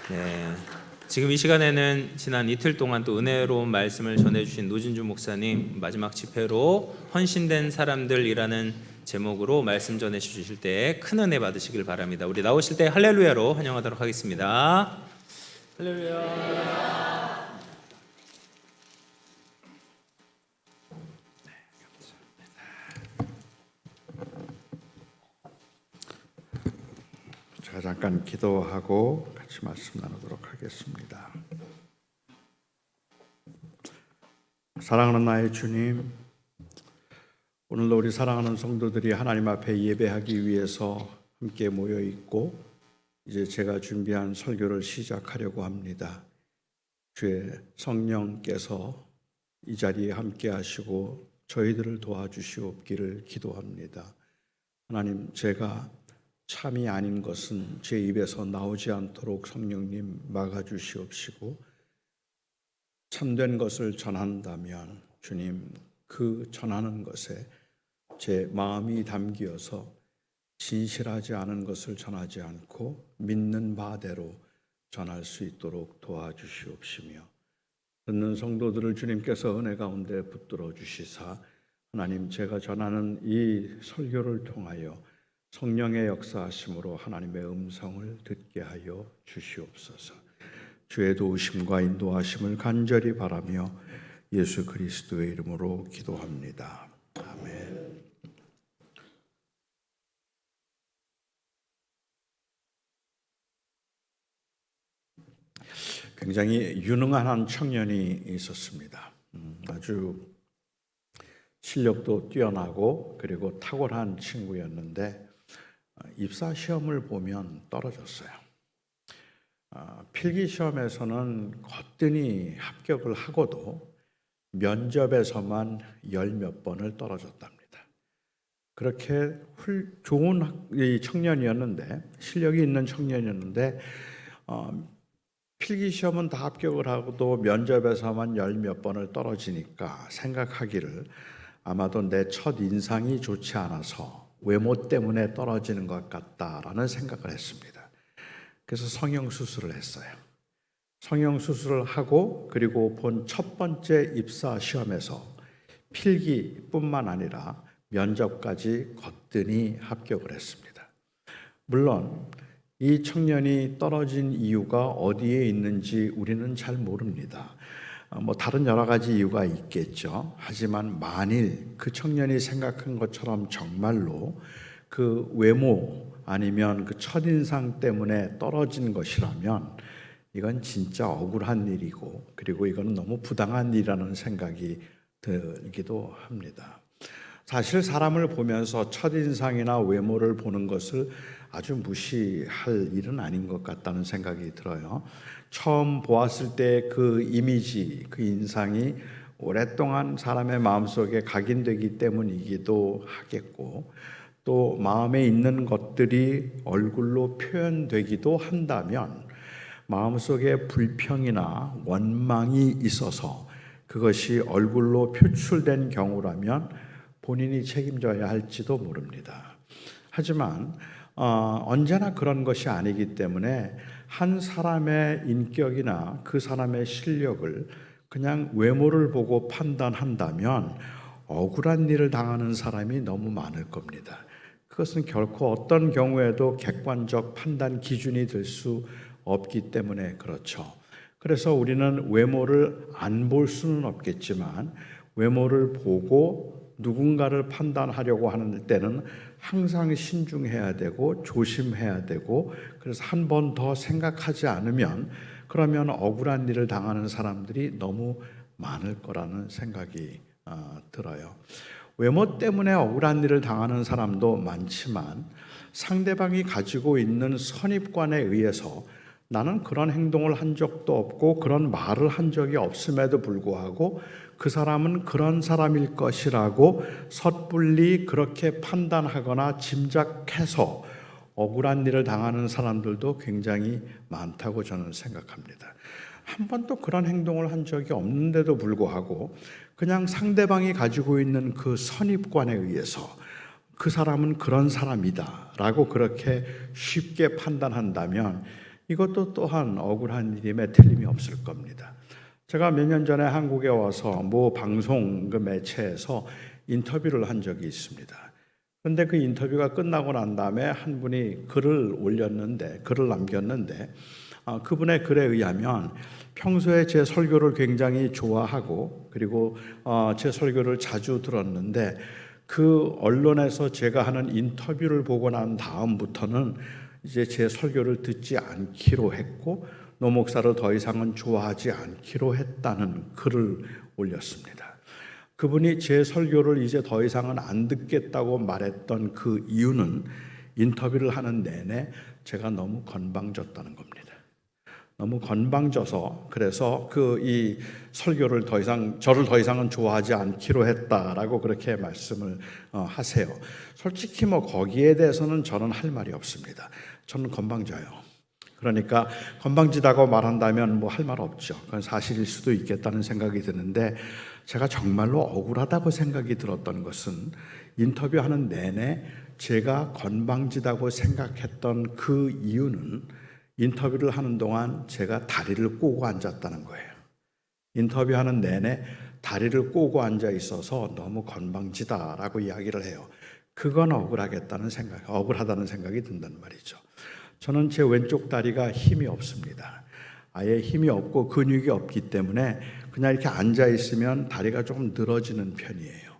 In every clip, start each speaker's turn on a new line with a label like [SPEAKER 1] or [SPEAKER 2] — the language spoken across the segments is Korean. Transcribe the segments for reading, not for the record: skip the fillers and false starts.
[SPEAKER 1] 네, 지금 이 시간에는 지난 이틀 동안 또 은혜로운 말씀을 전해주신 노진주 목사님 마지막 집회로 헌신된 사람들이라는 제목으로 말씀 전해 주실 때 큰 은혜 받으시길 바랍니다. 우리 나오실 때 할렐루야로 환영하도록 하겠습니다. 할렐루야.
[SPEAKER 2] 제가 잠깐 기도하고 같이 말씀 나누도록 하겠습니다. 사랑하는 나의 주님, 오늘도 우리 사랑하는 성도들이 하나님 앞에 예배하기 위해서 함께 모여 있고 이제 제가 준비한 설교를 시작하려고 합니다. 주의 성령께서 이 자리에 함께 하시고 저희들을 도와주시옵기를 기도합니다. 하나님, 제가 참이 아닌 것은 제 입에서 나오지 않도록 성령님 막아주시옵시고, 참된 것을 전한다면 주님, 그 전하는 것에 제 마음이 담기어서 진실하지 않은 것을 전하지 않고 믿는 바대로 전할 수 있도록 도와주시옵시며, 듣는 성도들을 주님께서 은혜 가운데 붙들어 주시사 하나님, 제가 전하는 이 설교를 통하여 성령의 역사하심으로 하나님의 음성을 듣게 하여 주시옵소서. 주의 도우심과 인도하심을 간절히 바라며 예수 그리스도의 이름으로 기도합니다. 아멘. 굉장히 유능한 한 청년이 있었습니다. 아주 실력도 뛰어나고 그리고 탁월한 친구였는데 입사 시험을 보면 떨어졌어요. 필기 시험에서는 거뜬히 합격을 하고도 면접에서만 열 몇 번을 떨어졌답니다. 그렇게 좋은 청년이었는데, 실력이 있는 청년이었는데 필기 시험은 다 합격을 하고도 면접에서만 열 몇 번을 떨어지니까 생각하기를 아마도 내 첫 인상이 좋지 않아서 외모 때문에 떨어지는 것 같다라는 생각을 했습니다. 그래서 성형수술을 했어요. 성형수술을 하고 그리고 본 첫 번째 입사 시험에서 필기뿐만 아니라 면접까지 거뜬히 합격을 했습니다. 물론 이 청년이 떨어진 이유가 어디에 있는지 우리는 잘 모릅니다. 다른 여러 가지 이유가 있겠죠. 하지만 만일 그 청년이 생각한 것처럼 정말로 그 외모 아니면 그 첫인상 때문에 떨어진 것이라면 이건 진짜 억울한 일이고, 그리고 이건 너무 부당한 일이라는 생각이 들기도 합니다. 사실 사람을 보면서 첫인상이나 외모를 보는 것을 아주 무시할 일은 아닌 것 같다는 생각이 들어요. 처음 보았을 때 그 이미지, 그 인상이 오랫동안 사람의 마음속에 각인되기 때문이기도 하겠고, 또 마음에 있는 것들이 얼굴로 표현되기도 한다면 마음속에 불평이나 원망이 있어서 그것이 얼굴로 표출된 경우라면 본인이 책임져야 할지도 모릅니다. 하지만 언제나 그런 것이 아니기 때문에 한 사람의 인격이나 그 사람의 실력을 그냥 외모를 보고 판단한다면 억울한 일을 당하는 사람이 너무 많을 겁니다. 그것은 결코 어떤 경우에도 객관적 판단 기준이 될 수 없기 때문에 그렇죠. 그래서 우리는 외모를 안 볼 수는 없겠지만 외모를 보고 누군가를 판단하려고 하는 때는 항상 신중해야 되고 조심해야 되고, 그래서 한 번 더 생각하지 않으면 그러면 억울한 일을 당하는 사람들이 너무 많을 거라는 생각이 들어요. 외모 때문에 억울한 일을 당하는 사람도 많지만 상대방이 가지고 있는 선입관에 의해서 나는 그런 행동을 한 적도 없고 그런 말을 한 적이 없음에도 불구하고 그 사람은 그런 사람일 것이라고 섣불리 그렇게 판단하거나 짐작해서 억울한 일을 당하는 사람들도 굉장히 많다고 저는 생각합니다. 한 번도 그런 행동을 한 적이 없는데도 불구하고 그냥 상대방이 가지고 있는 그 선입관에 의해서 그 사람은 그런 사람이다 라고 그렇게 쉽게 판단한다면 이것도 또한 억울한 일임에 틀림이 없을 겁니다. 제가 몇 년 전에 한국에 와서 모 방송 그 매체에서 인터뷰를 한 적이 있습니다. 그런데 그 인터뷰가 끝나고 난 다음에 한 분이 글을 남겼는데 그분의 글에 의하면 평소에 제 설교를 굉장히 좋아하고 그리고 제 설교를 자주 들었는데 그 언론에서 제가 하는 인터뷰를 보고 난 다음부터는 이제 제 설교를 듣지 않기로 했고 노 목사를 더 이상은 좋아하지 않기로 했다는 글을 올렸습니다. 그분이 제 설교를 이제 더 이상은 안 듣겠다고 말했던 그 이유는 인터뷰를 하는 내내 제가 너무 건방졌다는 겁니다. 너무 건방져서 그래서 이 설교를 저를 더 이상은 좋아하지 않기로 했다라고 그렇게 말씀을 하세요. 솔직히 거기에 대해서는 저는 할 말이 없습니다. 저는 건방져요. 그러니까 건방지다고 말한다면 할 말 없죠. 그건 사실일 수도 있겠다는 생각이 드는데 제가 정말로 억울하다고 생각이 들었던 것은 인터뷰하는 내내 제가 건방지다고 생각했던 그 이유는 인터뷰를 하는 동안 제가 다리를 꼬고 앉았다는 거예요. 인터뷰하는 내내 다리를 꼬고 앉아 있어서 너무 건방지다라고 이야기를 해요. 그건 억울하다는 생각이 든단 말이죠. 저는 제 왼쪽 다리가 힘이 없습니다. 아예 힘이 없고 근육이 없기 때문에 그냥 이렇게 앉아 있으면 다리가 조금 늘어지는 편이에요.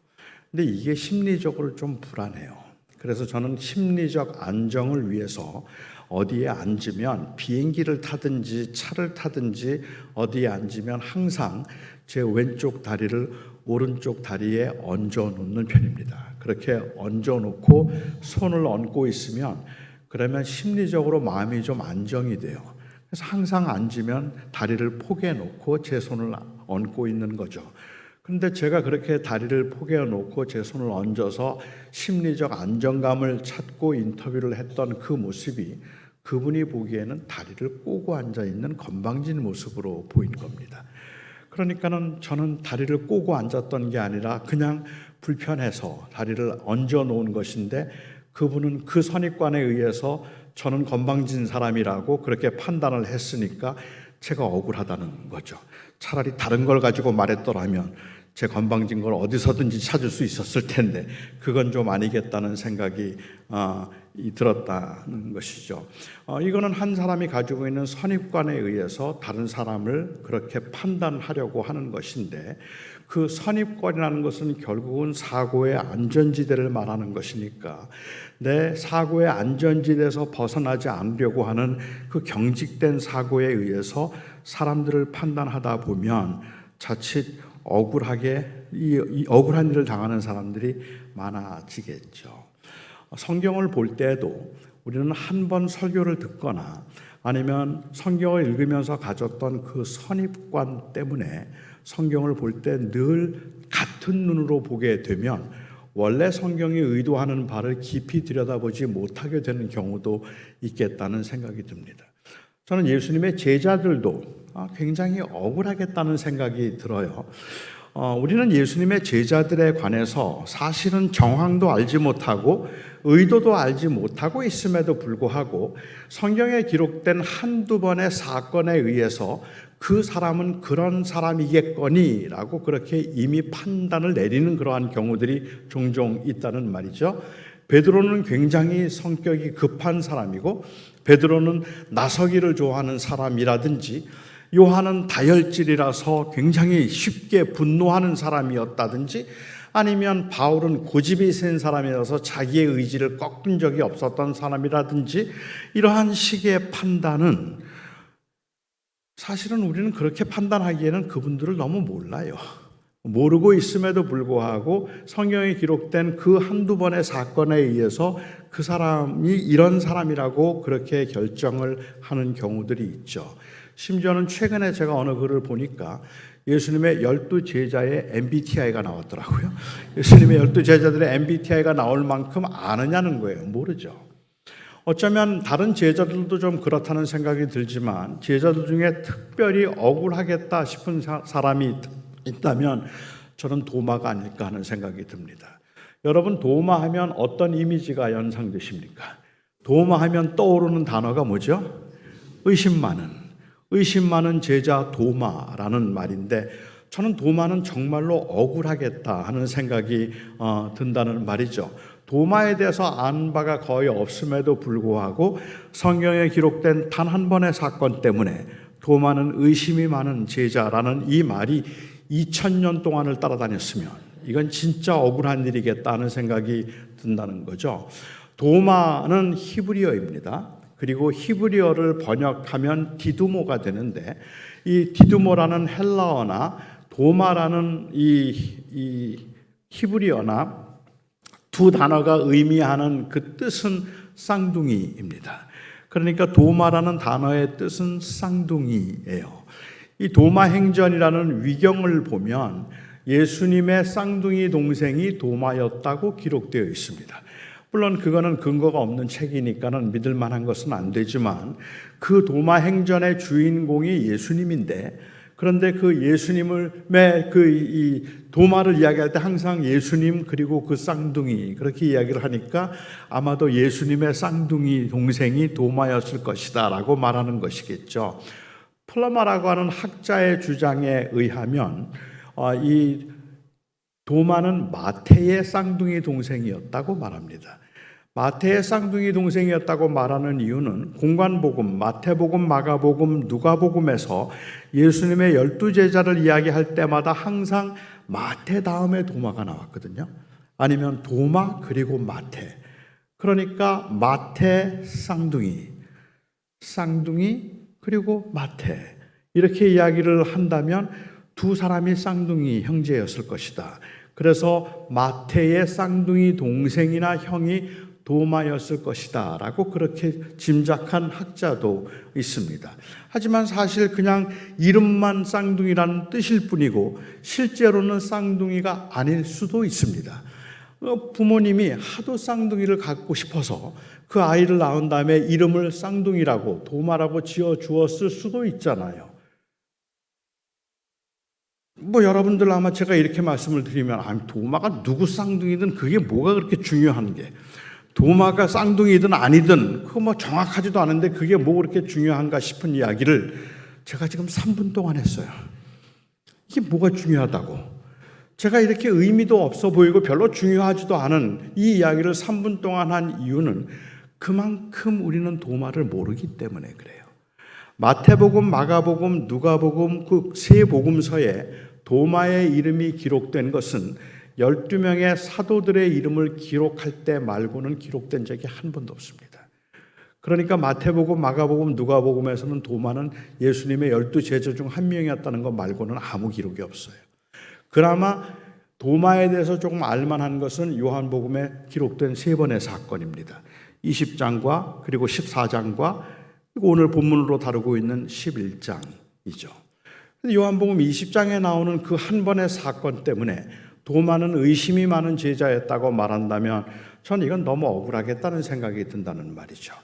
[SPEAKER 2] 근데 이게 심리적으로 좀 불안해요. 그래서 저는 심리적 안정을 위해서 어디에 앉으면 비행기를 타든지 차를 타든지 어디에 앉으면 항상 제 왼쪽 다리를 오른쪽 다리에 얹어 놓는 편입니다. 그렇게 얹어 놓고 손을 얹고 있으면 그러면 심리적으로 마음이 좀 안정이 돼요. 그래서 항상 앉으면 다리를 포개해 놓고 제 손을 얹고 있는 거죠. 그런데 제가 그렇게 다리를 포개해 놓고 제 손을 얹어서 심리적 안정감을 찾고 인터뷰를 했던 그 모습이 그분이 보기에는 다리를 꼬고 앉아 있는 건방진 모습으로 보인 겁니다. 그러니까는 저는 다리를 꼬고 앉았던 게 아니라 그냥 불편해서 다리를 얹어 놓은 것인데 그분은 그 선입관에 의해서 저는 건방진 사람이라고 그렇게 판단을 했으니까 제가 억울하다는 거죠. 차라리 다른 걸 가지고 말했더라면 제 건방진 걸 어디서든지 찾을 수 있었을 텐데 그건 좀 아니겠다는 생각이 들었다는 것이죠. 이거는 한 사람이 가지고 있는 선입관에 의해서 다른 사람을 그렇게 판단하려고 하는 것인데 그 선입관이라는 것은 결국은 사고의 안전지대를 말하는 것이니까 내 사고의 안전지대에서 벗어나지 않으려고 하는 그 경직된 사고에 의해서 사람들을 판단하다 보면 자칫 억울한 일을 당하는 사람들이 많아지겠죠. 성경을 볼 때에도 우리는 한 번 설교를 듣거나 아니면 성경을 읽으면서 가졌던 그 선입관 때문에 성경을 볼 때 늘 같은 눈으로 보게 되면 원래 성경이 의도하는 바를 깊이 들여다보지 못하게 되는 경우도 있겠다는 생각이 듭니다. 저는 예수님의 제자들도 굉장히 억울하겠다는 생각이 들어요. 우리는 예수님의 제자들에 관해서 사실은 정황도 알지 못하고 의도도 알지 못하고 있음에도 불구하고 성경에 기록된 한두 번의 사건에 의해서 그 사람은 그런 사람이겠거니라고 그렇게 이미 판단을 내리는 그러한 경우들이 종종 있다는 말이죠. 베드로는 굉장히 성격이 급한 사람이고 베드로는 나서기를 좋아하는 사람이라든지 요한은 다혈질이라서 굉장히 쉽게 분노하는 사람이었다든지 아니면 바울은 고집이 센 사람이라서 자기의 의지를 꺾은 적이 없었던 사람이라든지 이러한 식의 판단은 사실은 우리는 그렇게 판단하기에는 그분들을 너무 몰라요. 모르고 있음에도 불구하고 성경에 기록된 그 한두 번의 사건에 의해서 그 사람이 이런 사람이라고 그렇게 결정을 하는 경우들이 있죠. 심지어는 최근에 제가 어느 글을 보니까 예수님의 12제자의 MBTI가 나왔더라고요. 예수님의 12제자들의 MBTI가 나올 만큼 아느냐는 거예요. 모르죠. 어쩌면 다른 제자들도 좀 그렇다는 생각이 들지만 제자들 중에 특별히 억울하겠다 싶은 사람이 있다면 저는 도마가 아닐까 하는 생각이 듭니다. 여러분, 도마 하면 어떤 이미지가 연상되십니까? 도마 하면 떠오르는 단어가 뭐죠? 의심 많은 제자 도마라는 말인데, 저는 도마는 정말로 억울하겠다 하는 생각이 든다는 말이죠. 도마에 대해서 아는 바가 거의 없음에도 불구하고 성경에 기록된 단 한 번의 사건 때문에 도마는 의심이 많은 제자라는 이 말이 2000년 동안을 따라다녔으면 이건 진짜 억울한 일이겠다 하는 생각이 든다는 거죠. 도마는 히브리어입니다. 그리고 히브리어를 번역하면 디두모가 되는데, 이 디두모라는 헬라어나 도마라는 이 히브리어나 두 단어가 의미하는 그 뜻은 쌍둥이입니다. 그러니까 도마라는 단어의 뜻은 쌍둥이예요. 이 도마행전이라는 위경을 보면 예수님의 쌍둥이 동생이 도마였다고 기록되어 있습니다. 물론 그거는 근거가 없는 책이니까는 믿을 만한 것은 안 되지만, 그 도마행전의 주인공이 예수님인데, 그런데 그 예수님의 이 도마를 이야기할 때 항상 예수님 그리고 그 쌍둥이 그렇게 이야기를 하니까 아마도 예수님의 쌍둥이 동생이 도마였을 것이다 라고 말하는 것이겠죠. 플러마라고 하는 학자의 주장에 의하면 이 도마는 마태의 쌍둥이 동생이었다고 말합니다. 마태의 쌍둥이 동생이었다고 말하는 이유는 공관복음, 마태복음, 마가복음, 누가복음에서 예수님의 12제자를 이야기할 때마다 항상 마태 다음에 도마가 나왔거든요. 아니면 도마 그리고 마태. 그러니까 마태 쌍둥이 그리고 마태, 이렇게 이야기를 한다면 두 사람이 쌍둥이 형제였을 것이다. 그래서 마태의 쌍둥이 동생이나 형이 도마였을 것이다 라고 그렇게 짐작한 학자도 있습니다. 하지만 사실 그냥 이름만 쌍둥이라는 뜻일 뿐이고 실제로는 쌍둥이가 아닐 수도 있습니다. 부모님이 하도 쌍둥이를 갖고 싶어서 그 아이를 낳은 다음에 이름을 쌍둥이라고 도마라고 지어 주었을 수도 있잖아요. 여러분들 아마 제가 이렇게 말씀을 드리면 도마가 누구 쌍둥이든 그게 뭐가 그렇게 중요한 게, 도마가 쌍둥이든 아니든 그거 정확하지도 않은데 그게 뭐 그렇게 중요한가 싶은 이야기를 제가 지금 3분 동안 했어요. 이게 뭐가 중요하다고? 제가 이렇게 의미도 없어 보이고 별로 중요하지도 않은 이 이야기를 3분 동안 한 이유는 그만큼 우리는 도마를 모르기 때문에 그래요. 마태복음, 마가복음, 누가복음 그 세 복음서에 도마의 이름이 기록된 것은 12명의 사도들의 이름을 기록할 때 말고는 기록된 적이 한 번도 없습니다. 그러니까 마태복음, 마가복음, 누가복음에서는 도마는 예수님의 12제자 중 한 명이었다는 것 말고는 아무 기록이 없어요. 그나마 도마에 대해서 조금 알만한 것은 요한복음에 기록된 세 번의 사건입니다. 20장과 그리고 14장과 그리고 오늘 본문으로 다루고 있는 11장이죠. 요한복음 20장에 나오는 그 한 번의 사건 때문에 도마는 의심이 많은 제자였다고 말한다면 저는 이건 너무 억울하겠다는 생각이 든다는 말이죠.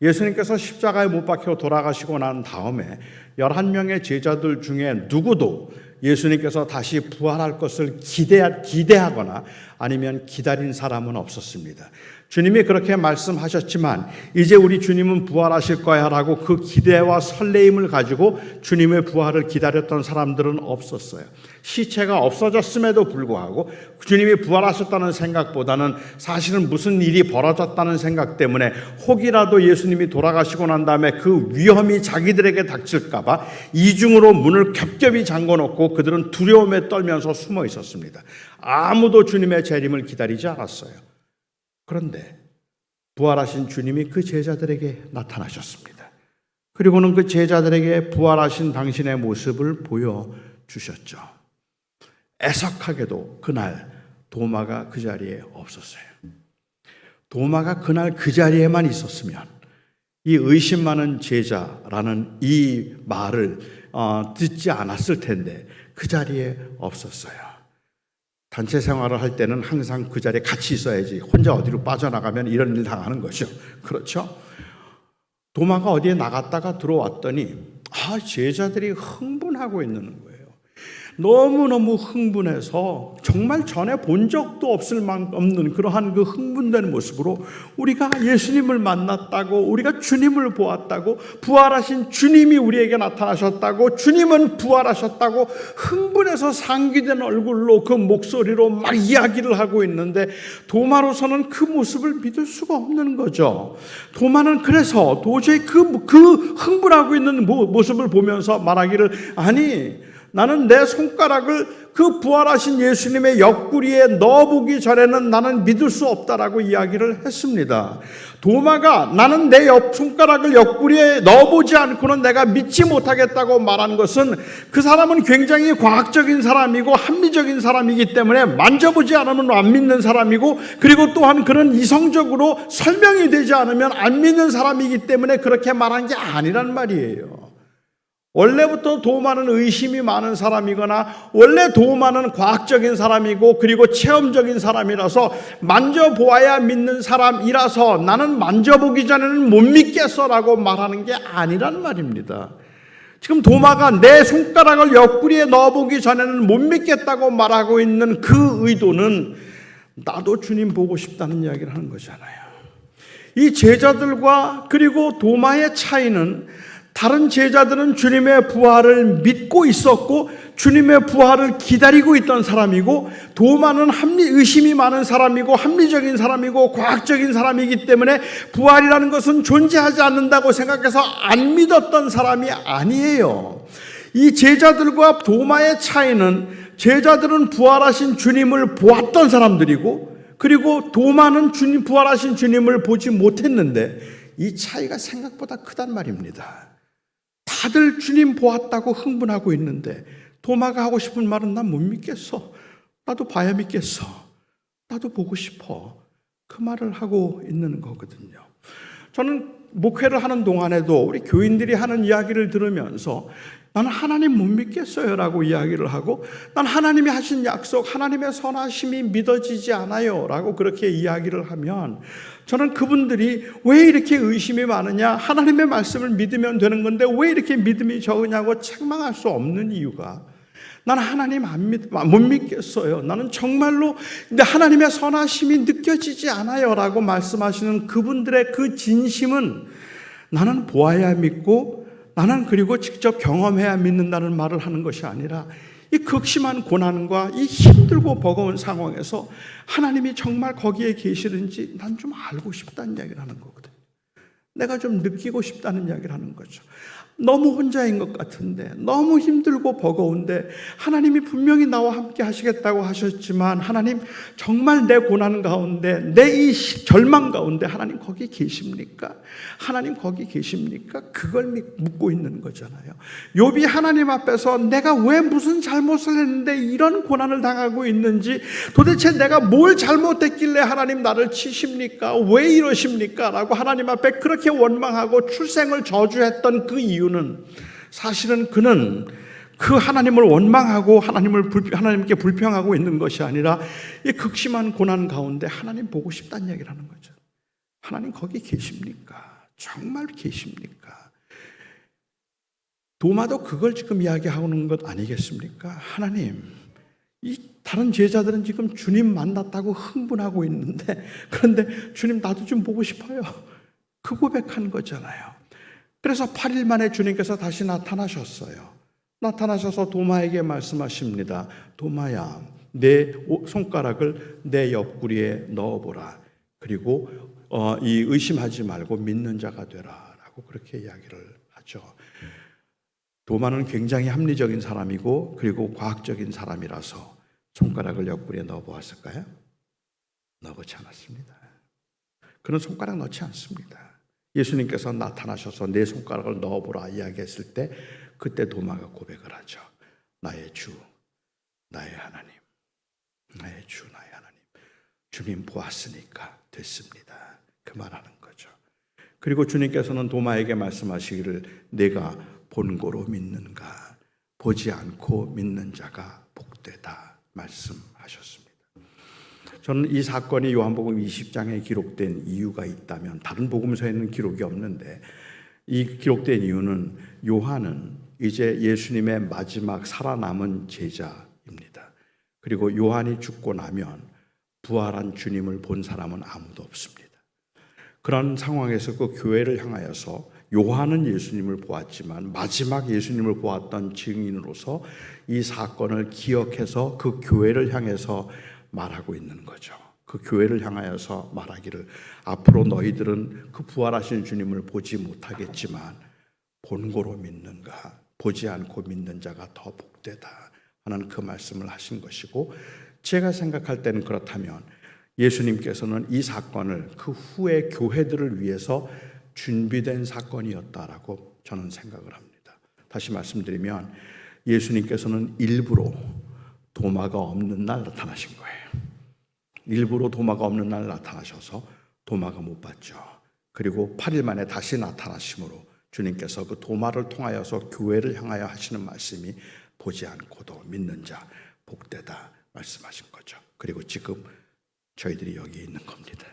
[SPEAKER 2] 예수님께서 십자가에 못 박혀 돌아가시고 난 다음에 11명의 제자들 중에 누구도 예수님께서 다시 부활할 것을 기대하거나 아니면 기다린 사람은 없었습니다. 주님이 그렇게 말씀하셨지만 이제 우리 주님은 부활하실 거야 라고 그 기대와 설레임을 가지고 주님의 부활을 기다렸던 사람들은 없었어요. 시체가 없어졌음에도 불구하고 주님이 부활하셨다는 생각보다는 사실은 무슨 일이 벌어졌다는 생각 때문에 혹이라도 예수님이 돌아가시고 난 다음에 그 위험이 자기들에게 닥칠까 봐 이중으로 문을 겹겹이 잠궈놓고 그들은 두려움에 떨면서 숨어 있었습니다. 아무도 주님의 재림을 기다리지 않았어요. 그런데 부활하신 주님이 그 제자들에게 나타나셨습니다. 그리고는 그 제자들에게 부활하신 당신의 모습을 보여주셨죠. 애석하게도 그날 도마가 그 자리에 없었어요. 도마가 그날 그 자리에만 있었으면 이 의심 많은 제자라는 이 말을 듣지 않았을 텐데 그 자리에 없었어요. 단체 생활을 할 때는 항상 그 자리에 같이 있어야지 혼자 어디로 빠져나가면 이런 일 당하는 거죠. 그렇죠? 도마가 어디에 나갔다가 들어왔더니 제자들이 흥분하고 있는 거예요. 너무너무 흥분해서 정말 전에 본 적도 없는 그러한 그 흥분된 모습으로 우리가 예수님을 만났다고, 우리가 주님을 보았다고, 부활하신 주님이 우리에게 나타나셨다고, 주님은 부활하셨다고 흥분해서 상기된 얼굴로 그 목소리로 막 이야기를 하고 있는데 도마로서는 그 모습을 믿을 수가 없는 거죠. 도마는 그래서 도저히 그 흥분하고 있는 모습을 보면서 말하기를, 아니 나는 내 손가락을 그 부활하신 예수님의 옆구리에 넣어보기 전에는 나는 믿을 수 없다라고 이야기를 했습니다. 도마가 나는 내 손가락을 옆구리에 넣어보지 않고는 내가 믿지 못하겠다고 말한 것은, 그 사람은 굉장히 과학적인 사람이고 합리적인 사람이기 때문에 만져보지 않으면 안 믿는 사람이고, 그리고 또한 그는 이성적으로 설명이 되지 않으면 안 믿는 사람이기 때문에 그렇게 말한 게 아니란 말이에요. 원래부터 도마는 의심이 많은 사람이거나 원래 도마는 과학적인 사람이고 그리고 체험적인 사람이라서 만져보아야 믿는 사람이라서 나는 만져보기 전에는 못 믿겠어라고 말하는 게 아니란 말입니다. 지금 도마가 내 손가락을 옆구리에 넣어보기 전에는 못 믿겠다고 말하고 있는 그 의도는 나도 주님 보고 싶다는 이야기를 하는 거잖아요. 이 제자들과 그리고 도마의 차이는, 다른 제자들은 주님의 부활을 믿고 있었고 주님의 부활을 기다리고 있던 사람이고, 도마는 의심이 많은 사람이고 합리적인 사람이고 과학적인 사람이기 때문에 부활이라는 것은 존재하지 않는다고 생각해서 안 믿었던 사람이 아니에요. 이 제자들과 도마의 차이는, 제자들은 부활하신 주님을 보았던 사람들이고 그리고 도마는 부활하신 주님을 보지 못했는데, 이 차이가 생각보다 크단 말입니다. 다들 주님 보았다고 흥분하고 있는데 도마가 하고 싶은 말은 난 못 믿겠어. 나도 봐야 믿겠어. 나도 보고 싶어. 그 말을 하고 있는 거거든요. 저는 목회를 하는 동안에도 우리 교인들이 하는 이야기를 들으면서 나는 하나님 못 믿겠어요 라고 이야기를 하고, 난 하나님이 하신 약속, 하나님의 선하심이 믿어지지 않아요 라고 그렇게 이야기를 하면, 저는 그분들이 왜 이렇게 의심이 많으냐, 하나님의 말씀을 믿으면 되는 건데 왜 이렇게 믿음이 적으냐고 책망할 수 없는 이유가, 나는 하나님 못 믿겠어요, 나는 정말로 근데 하나님의 선하심이 느껴지지 않아요 라고 말씀하시는 그분들의 그 진심은, 나는 보아야 믿고 나는 그리고 직접 경험해야 믿는다는 말을 하는 것이 아니라, 이 극심한 고난과 이 힘들고 버거운 상황에서 하나님이 정말 거기에 계시는지 난 좀 알고 싶다는 이야기를 하는 거거든요. 내가 좀 느끼고 싶다는 이야기를 하는 거죠. 너무 혼자인 것 같은데, 너무 힘들고 버거운데, 하나님이 분명히 나와 함께 하시겠다고 하셨지만 하나님 정말 내 고난 가운데, 내 이 절망 가운데 하나님 거기 계십니까? 하나님 거기 계십니까? 그걸 묻고 있는 거잖아요. 욥이 하나님 앞에서 내가 왜 무슨 잘못을 했는데 이런 고난을 당하고 있는지, 도대체 내가 뭘 잘못했길래 하나님 나를 치십니까? 왜 이러십니까? 라고 하나님 앞에 그렇게 원망하고 출생을 저주했던 그 이유는, 사실은 그는 그 하나님을 원망하고 하나님께 불평하고 있는 것이 아니라 이 극심한 고난 가운데 하나님 보고 싶다는 이야기를 하는 거죠. 하나님 거기 계십니까? 정말 계십니까? 도마도 그걸 지금 이야기하는 것 아니겠습니까? 하나님, 이 다른 제자들은 지금 주님 만났다고 흥분하고 있는데, 그런데 주님 나도 좀 보고 싶어요. 그 고백한 거잖아요. 그래서 8일 만에 주님께서 다시 나타나셨어요. 나타나셔서 도마에게 말씀하십니다. 도마야, 내 손가락을 내 옆구리에 넣어보라. 그리고 이 의심하지 말고 믿는 자가 되라 라고 그렇게 이야기를 하죠. 도마는 굉장히 합리적인 사람이고 그리고 과학적인 사람이라서 손가락을 옆구리에 넣어보았을까요? 넣어보지 않았습니다. 그는 손가락 넣지 않습니다. 예수님께서 나타나셔서 내 손가락을 넣어보라 이야기했을 때, 그때 도마가 고백을 하죠. 나의 주, 나의 하나님. 나의 주, 나의 하나님. 주님 보았으니까 됐습니다. 그 말하는 거죠. 그리고 주님께서는 도마에게 말씀하시기를, 내가 본고로 믿는가? 보지 않고 믿는 자가 복되다 말씀하셨습니다. 저는 이 사건이 요한복음 20장에 기록된 이유가 있다면, 다른 복음서에는 기록이 없는데 이 기록된 이유는, 요한은 이제 예수님의 마지막 살아남은 제자입니다. 그리고 요한이 죽고 나면 부활한 주님을 본 사람은 아무도 없습니다. 그런 상황에서 그 교회를 향하여서 요한은 예수님을 보았지만 마지막 예수님을 보았던 증인으로서 이 사건을 기억해서 그 교회를 향해서 말하고 있는 거죠. 그 교회를 향하여서 말하기를 앞으로 너희들은 그 부활하신 주님을 보지 못하겠지만 본고로 믿는가 보지 않고 믿는 자가 더 복되다 하는 그 말씀을 하신 것이고, 제가 생각할 때는 그렇다면 예수님께서는 이 사건을 그 후에 교회들을 위해서 준비된 사건이었다라고 저는 생각을 합니다. 다시 말씀드리면 예수님께서는 일부러 도마가 없는 날 나타나신 거예요. 일부러 도마가 없는 날 나타나셔서 도마가 못 봤죠. 그리고 8일 만에 다시 나타나심으로 주님께서 그 도마를 통하여서 교회를 향하여 하시는 말씀이 보지 않고도 믿는 자 복되다 말씀하신 거죠. 그리고 지금 저희들이 여기 있는 겁니다.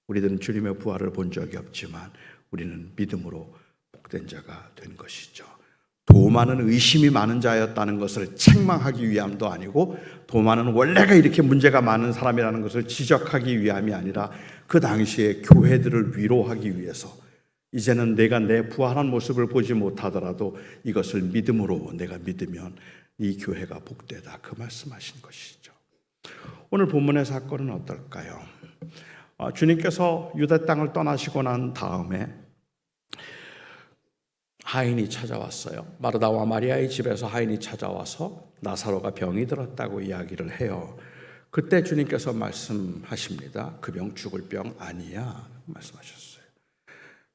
[SPEAKER 2] 우리들은 주님의 부활을 본 적이 없지만 우리는 믿음으로 복된 자가 된 것이죠. 도마는 의심이 많은 자였다는 것을 책망하기 위함도 아니고, 도마는 원래가 이렇게 문제가 많은 사람이라는 것을 지적하기 위함이 아니라 그 당시에 교회들을 위로하기 위해서 이제는 내가 내 부활한 모습을 보지 못하더라도 이것을 믿음으로 내가 믿으면 이 교회가 복되다, 그 말씀하신 것이죠. 오늘 본문의 사건은 어떨까요? 주님께서 유대 땅을 떠나시고 난 다음에 하인이 찾아왔어요. 마르다와 마리아의 집에서 하인이 찾아와서 나사로가 병이 들었다고 이야기를 해요. 그때 주님께서 말씀하십니다. 그 병 죽을 병 아니야 말씀하셨어요.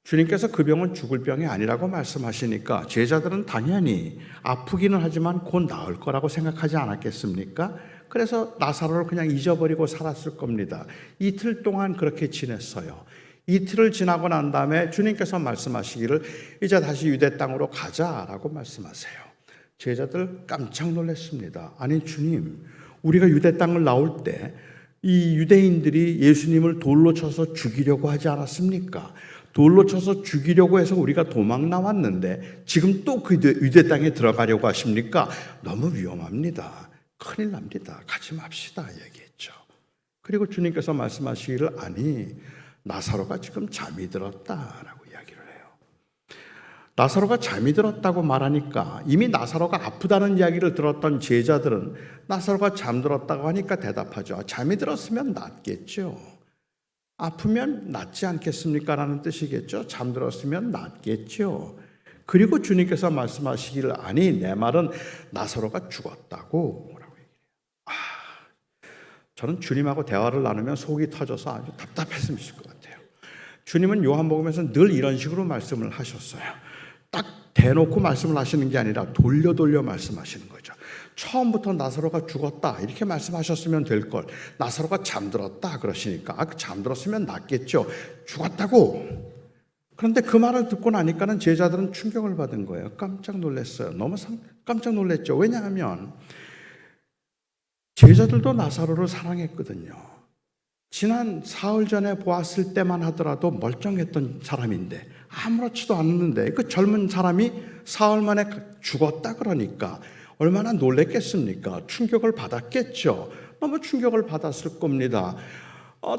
[SPEAKER 2] 주님께서 그 병은 죽을 병이 아니라고 말씀하시니까 제자들은 당연히 아프기는 하지만 곧 나을 거라고 생각하지 않았겠습니까? 그래서 나사로를 그냥 잊어버리고 살았을 겁니다. 이틀 동안 그렇게 지냈어요. 이틀을 지나고 난 다음에 주님께서 말씀하시기를 이제 다시 유대 땅으로 가자라고 말씀하세요. 제자들 깜짝 놀랐습니다. 아니 주님, 우리가 유대 땅을 나올 때 이 유대인들이 예수님을 돌로 쳐서 죽이려고 하지 않았습니까? 돌로 쳐서 죽이려고 해서 우리가 도망 나왔는데 지금 또 그 유대 땅에 들어가려고 하십니까? 너무 위험합니다. 큰일 납니다. 가지 맙시다 얘기했죠. 그리고 주님께서 말씀하시기를 아니 나사로가 지금 잠이 들었다라고 이야기를 해요. 나사로가 잠이 들었다고 말하니까 이미 나사로가 아프다는 이야기를 들었던 제자들은 나사로가 잠들었다고 하니까 대답하죠. 잠이 들었으면 낫겠죠. 아프면 낫지 않겠습니까? 라는 뜻이겠죠. 잠들었으면 낫겠죠. 그리고 주님께서 말씀하시기를 아니 내 말은 나사로가 죽었다고 라고 얘기해요. 저는 주님하고 대화를 나누면 속이 터져서 아주 답답했을 것 같아요. 주님은 요한복음에서 늘 이런 식으로 말씀을 하셨어요. 딱 대놓고 말씀을 하시는 게 아니라 돌려 말씀하시는 거죠. 처음부터 나사로가 죽었다 이렇게 말씀하셨으면 될 걸 나사로가 잠들었다 그러시니까 잠들었으면 낫겠죠. 죽었다고. 그런데 그 말을 듣고 나니까는 제자들은 충격을 받은 거예요. 깜짝 놀랐어요. 너무 깜짝 놀랐죠. 왜냐하면 제자들도 나사로를 사랑했거든요. 지난 사흘 전에 보았을 때만 하더라도 멀쩡했던 사람인데 아무렇지도 않았는데 그 젊은 사람이 사흘 만에 죽었다 그러니까 얼마나 놀랬겠습니까? 충격을 받았겠죠. 너무 충격을 받았을 겁니다.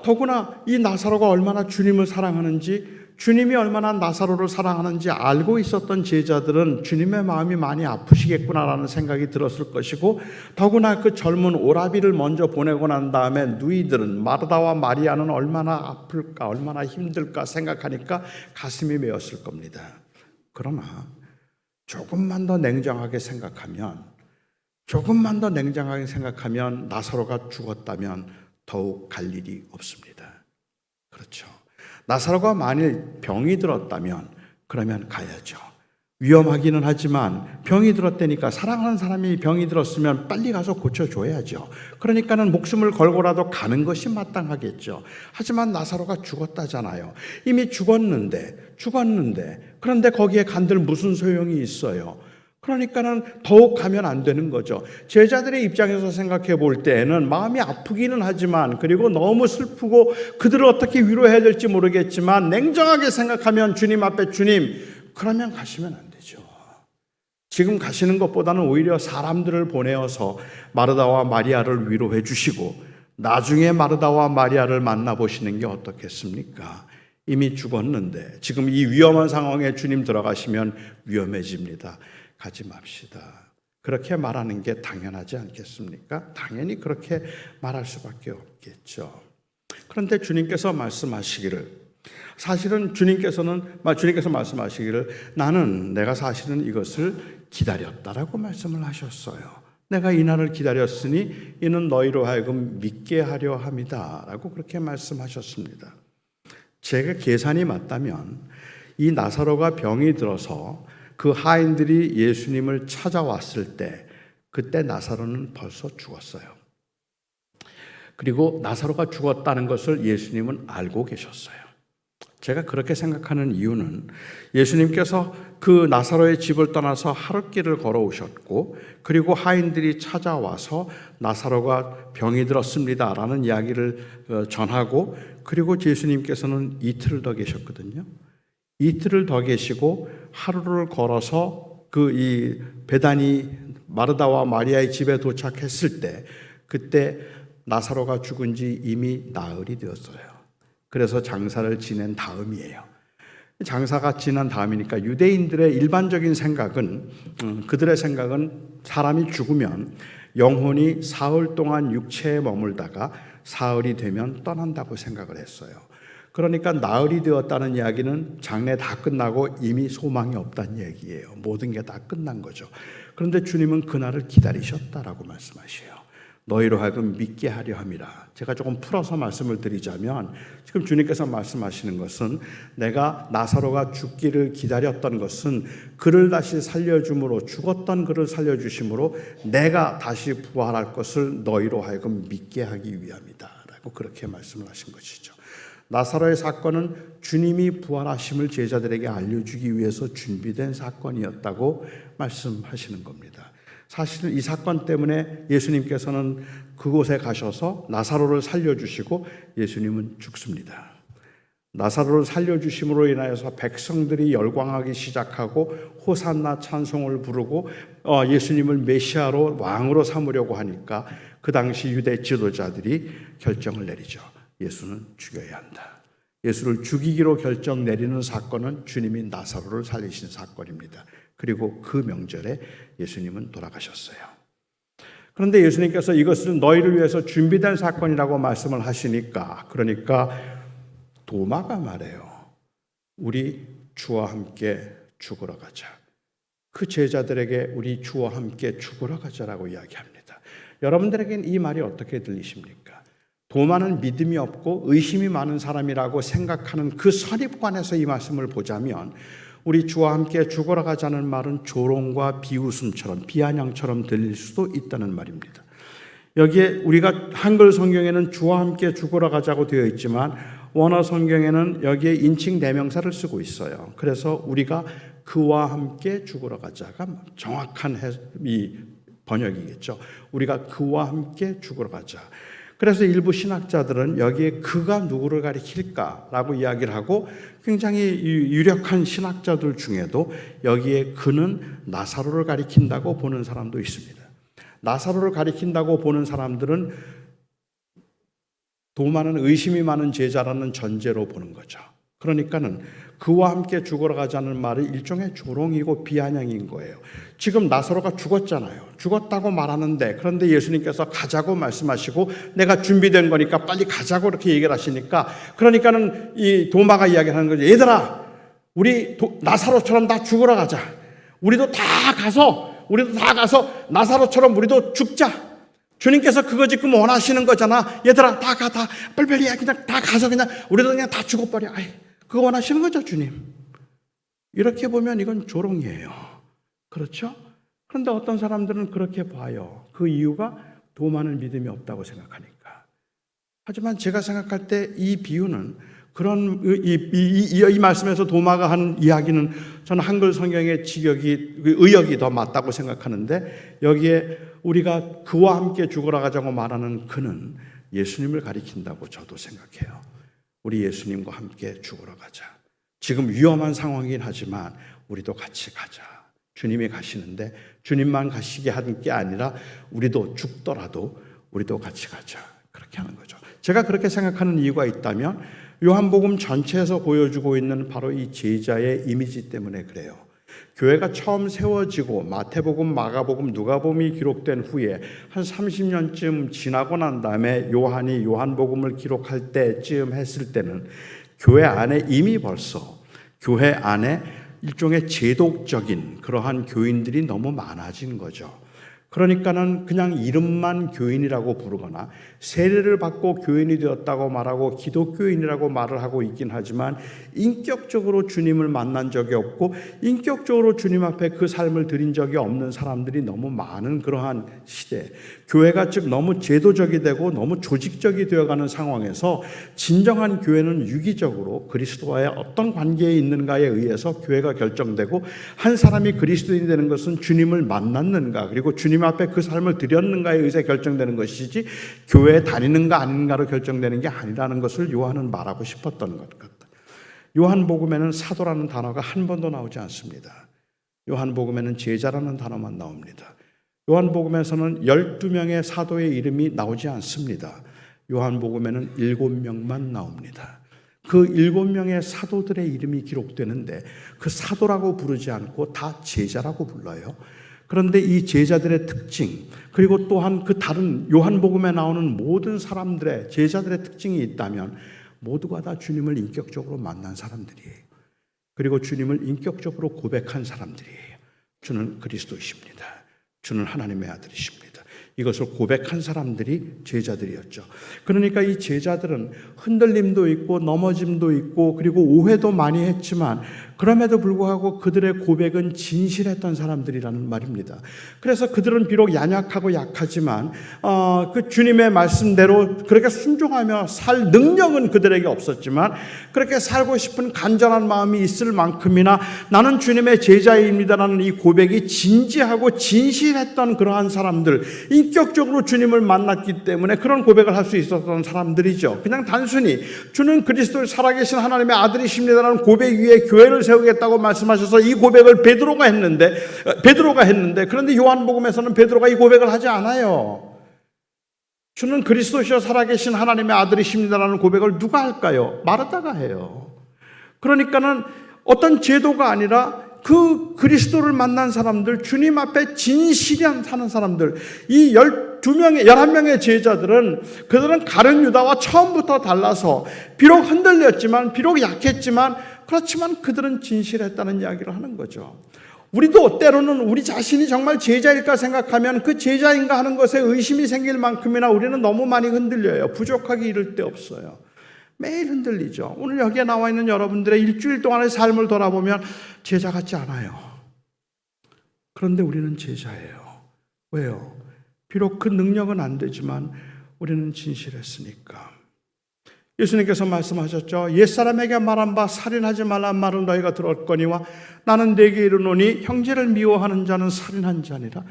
[SPEAKER 2] 더구나 이 나사로가 얼마나 주님을 사랑하는지, 주님이 얼마나 나사로를 사랑하는지 알고 있었던 제자들은 주님의 마음이 많이 아프시겠구나라는 생각이 들었을 것이고, 더구나 그 젊은 오라비를 먼저 보내고 난 다음에 누이들은 마르다와 마리아는 얼마나 아플까 얼마나 힘들까 생각하니까 가슴이 메었을 겁니다. 그러나 조금만 더 냉정하게 생각하면 나사로가 죽었다면 더욱 갈 일이 없습니다. 그렇죠. 나사로가 만일 병이 들었다면 그러면 가야죠. 위험하기는 하지만 병이 들었다니까 사랑하는 사람이 병이 들었으면 빨리 가서 고쳐줘야죠. 그러니까는 목숨을 걸고라도 가는 것이 마땅하겠죠. 하지만 나사로가 죽었다잖아요. 이미 죽었는데 그런데 거기에 간들 무슨 소용이 있어요. 그러니까는 더욱 가면 안 되는 거죠. 제자들의 입장에서 생각해 볼 때에는 마음이 아프기는 하지만 그리고 너무 슬프고 그들을 어떻게 위로해야 될지 모르겠지만 냉정하게 생각하면 주님 앞에 주님 그러면 가시면 안 되죠. 지금 가시는 것보다는 오히려 사람들을 보내어서 마르다와 마리아를 위로해 주시고 나중에 마르다와 마리아를 만나보시는 게 어떻겠습니까? 이미 죽었는데 지금 이 위험한 상황에 주님 들어가시면 위험해집니다. 가지 맙시다. 그렇게 말하는 게 당연하지 않겠습니까? 당연히 그렇게 말할 수밖에 없겠죠. 그런데 주님께서 말씀하시기를, 사실은 주님께서 말씀하시기를 내가 사실은 이것을 기다렸다라고 말씀을 하셨어요. 내가 이 날을 기다렸으니 이는 너희로 하여금 믿게 하려 함이다 라고 그렇게 말씀하셨습니다. 제가 계산이 맞다면 이 나사로가 병이 들어서 그 하인들이 예수님을 찾아왔을 때 그때 나사로는 벌써 죽었어요. 그리고 나사로가 죽었다는 것을 예수님은 알고 계셨어요. 제가 그렇게 생각하는 이유는 예수님께서 그 나사로의 집을 떠나서 하룻길을 걸어오셨고 그리고 하인들이 찾아와서 나사로가 병이 들었습니다 라는 이야기를 전하고 그리고 예수님께서는 이틀을 더 계셨거든요. 이틀을 더 계시고 하루를 걸어서 이 베다니 마르다와 마리아의 집에 도착했을 때 그때 나사로가 죽은 지 이미 나흘이 되었어요. 그래서 장사를 지낸 다음이에요. 장사가 지난 다음이니까 유대인들의 일반적인 생각은 그들의 생각은 사람이 죽으면 영혼이 사흘 동안 육체에 머물다가 사흘이 되면 떠난다고 생각을 했어요. 그러니까 나흘이 되었다는 이야기는 장례 다 끝나고 이미 소망이 없다는 얘기예요. 모든 게 다 끝난 거죠. 그런데 주님은 그날을 기다리셨다라고 말씀하셔요. 너희로 하여금 믿게 하려 함이라. 제가 조금 풀어서 말씀을 드리자면 지금 주님께서 말씀하시는 것은 내가 나사로가 죽기를 기다렸던 것은 그를 다시 살려줌으로, 죽었던 그를 살려주심으로 내가 다시 부활할 것을 너희로 하여금 믿게 하기 위함이다 라고 그렇게 말씀을 하신 것이죠. 나사로의 사건은 주님이 부활하심을 제자들에게 알려주기 위해서 준비된 사건이었다고 말씀하시는 겁니다. 사실 이 사건 때문에 예수님께서는 그곳에 가셔서 나사로를 살려주시고 예수님은 죽습니다. 나사로를 살려주심으로 인하여서 백성들이 열광하기 시작하고 호산나 찬송을 부르고 예수님을 메시아로 왕으로 삼으려고 하니까 그 당시 유대 지도자들이 결정을 내리죠. 예수는 죽여야 한다. 예수를 죽이기로 결정 내리는 사건은 주님이 나사로를 살리신 사건입니다. 그리고 그 명절에 예수님은 돌아가셨어요. 그런데 예수님께서 이것은 너희를 위해서 준비된 사건이라고 말씀을 하시니까, 그러니까 도마가 말해요. 우리 주와 함께 죽으러 가자. 그 제자들에게 우리 주와 함께 죽으러 가자라고 이야기합니다. 여러분들에게는 이 말이 어떻게 들리십니까? 도마는 믿음이 없고 의심이 많은 사람이라고 생각하는 그 선입관에서 이 말씀을 보자면 우리 주와 함께 죽으러 가자는 말은 조롱과 비웃음처럼 비아냥처럼 들릴 수도 있다는 말입니다. 여기에 우리가 한글 성경에는 주와 함께 죽으러 가자고 되어 있지만 원어 성경에는 여기에 인칭 대명사를 쓰고 있어요. 그래서 우리가 그와 함께 죽으러 가자가 정확한 이 번역이겠죠. 우리가 그와 함께 죽으러 가자. 그래서 일부 신학자들은 여기에 그가 누구를 가리킬까라고 이야기를 하고 굉장히 유력한 신학자들 중에도 여기에 그는 나사로를 가리킨다고 보는 사람도 있습니다. 나사로를 가리킨다고 보는 사람들은 도마는 의심이 많은 제자라는 전제로 보는 거죠. 그러니까는 그와 함께 죽으러 가자는 말이 일종의 조롱이고 비아냥인 거예요. 지금 나사로가 죽었잖아요. 죽었다고 말하는데 그런데 예수님께서 가자고 말씀하시고 내가 준비된 거니까 빨리 가자고 이렇게 얘기를 하시니까 그러니까는 이 도마가 이야기하는 거죠. 얘들아, 우리 나사로처럼 다 죽으러 가자. 우리도 다 가서 나사로처럼 우리도 죽자. 주님께서 그거 지금 원하시는 거잖아. 얘들아, 다 가, 다 빨리빨리 그냥 다 가서 그냥 우리도 그냥 다 죽어버려. 그거 원하시는 거죠, 주님. 이렇게 보면 이건 조롱이에요. 그렇죠? 그런데 어떤 사람들은 그렇게 봐요. 그 이유가 도마는 믿음이 없다고 생각하니까. 하지만 제가 생각할 때 이 비유는 그런 이 말씀에서 도마가 한 이야기는 저는 한글 성경의 의역이 더 맞다고 생각하는데 여기에 우리가 그와 함께 죽으러 가자고 말하는 그는 예수님을 가리킨다고 저도 생각해요. 우리 예수님과 함께 죽으러 가자. 지금 위험한 상황이긴 하지만 우리도 같이 가자. 주님이 가시는데 주님만 가시게 하는 게 아니라 우리도 죽더라도 우리도 같이 가자. 그렇게 하는 거죠. 제가 그렇게 생각하는 이유가 있다면 요한복음 전체에서 보여주고 있는 바로 이 제자의 이미지 때문에 그래요. 교회가 처음 세워지고 마태복음, 마가복음, 누가복음이 기록된 후에 한 30년쯤 지나고 난 다음에 요한이 요한복음을 기록할 때쯤 했을 때는 교회 안에 이미 벌써 교회 안에 일종의 제독적인 그러한 교인들이 너무 많아진 거죠. 그러니까는 그냥 이름만 교인이라고 부르거나 세례를 받고 교인이 되었다고 말하고 기독교인이라고 말을 하고 있긴 하지만 인격적으로 주님을 만난 적이 없고 인격적으로 주님 앞에 그 삶을 드린 적이 없는 사람들이 너무 많은 그러한 시대, 교회가 즉 너무 제도적이 되고 너무 조직적이 되어가는 상황에서 진정한 교회는 유기적으로 그리스도와의 어떤 관계에 있는가에 의해서 교회가 결정되고 한 사람이 그리스도인이 되는 것은 주님을 만났는가 그리고 주님 앞에 그 삶을 드렸는가에 의해서 결정되는 것이지 교회에 다니는가 아닌가로 결정되는 게 아니라는 것을 요한은 말하고 싶었던 것 같다. 요한복음에는 사도라는 단어가 한 번도 나오지 않습니다. 요한복음에는 제자라는 단어만 나옵니다. 요한복음에서는 12명의 사도의 이름이 나오지 않습니다. 요한복음에는 7명만 나옵니다. 그 7명의 사도들의 이름이 기록되는데 그 사도라고 부르지 않고 다 제자라고 불러요. 그런데 이 제자들의 특징 그리고 또한 그 다른 요한복음에 나오는 모든 사람들의 제자들의 특징이 있다면 모두가 다 주님을 인격적으로 만난 사람들이에요. 그리고 주님을 인격적으로 고백한 사람들이에요. 주는 그리스도이십니다. 주는 하나님의 아들이십니다. 이것을 고백한 사람들이 제자들이었죠. 그러니까 이 제자들은 흔들림도 있고 넘어짐도 있고 그리고 오해도 많이 했지만 그럼에도 불구하고 그들의 고백은 진실했던 사람들이라는 말입니다. 그래서 그들은 비록 연약하고 약하지만 그 주님의 말씀대로 그렇게 순종하며 살 능력은 그들에게 없었지만 그렇게 살고 싶은 간절한 마음이 있을 만큼이나 나는 주님의 제자입니다라는 이 고백이 진지하고 진실했던 그러한 사람들, 인격적으로 주님을 만났기 때문에 그런 고백을 할 수 있었던 사람들이죠. 그냥 단순히 주는 그리스도의 살아계신 하나님의 아들이십니다라는 고백 위에 교회를 세우겠다고 말씀하셔서 이 고백을 베드로가 했는데 그런데 요한복음에서는 베드로가 이 고백을 하지 않아요. 주는 그리스도시여 살아계신 하나님의 아들이십니다라는 고백을 누가 할까요? 마르다가 해요. 그러니까는 어떤 제도가 아니라 그 그리스도를 만난 사람들, 주님 앞에 진실히 사는 사람들, 이 11명의 제자들은 그들은 가룟 유다와 처음부터 달라서 비록 흔들렸지만 비록 약했지만 그렇지만 그들은 진실했다는 이야기를 하는 거죠. 우리도 때로는 우리 자신이 정말 제자일까 생각하면 그 제자인가 하는 것에 의심이 생길 만큼이나 우리는 너무 많이 흔들려요. 부족하기 이를 데 없어요. 매일 흔들리죠. 오늘 여기에 나와 있는 여러분들의 일주일 동안의 삶을 돌아보면 제자 같지 않아요. 그런데 우리는 제자예요. 왜요? 비록 그 능력은 안 되지만 우리는 진실했으니까. 예수님께서 말씀하셨죠. 옛사람에게 말한 바 살인하지 말란 말을 너희가 들었거니와 나는 네게 이르노니 형제를 미워하는 자는 살인한 자니라.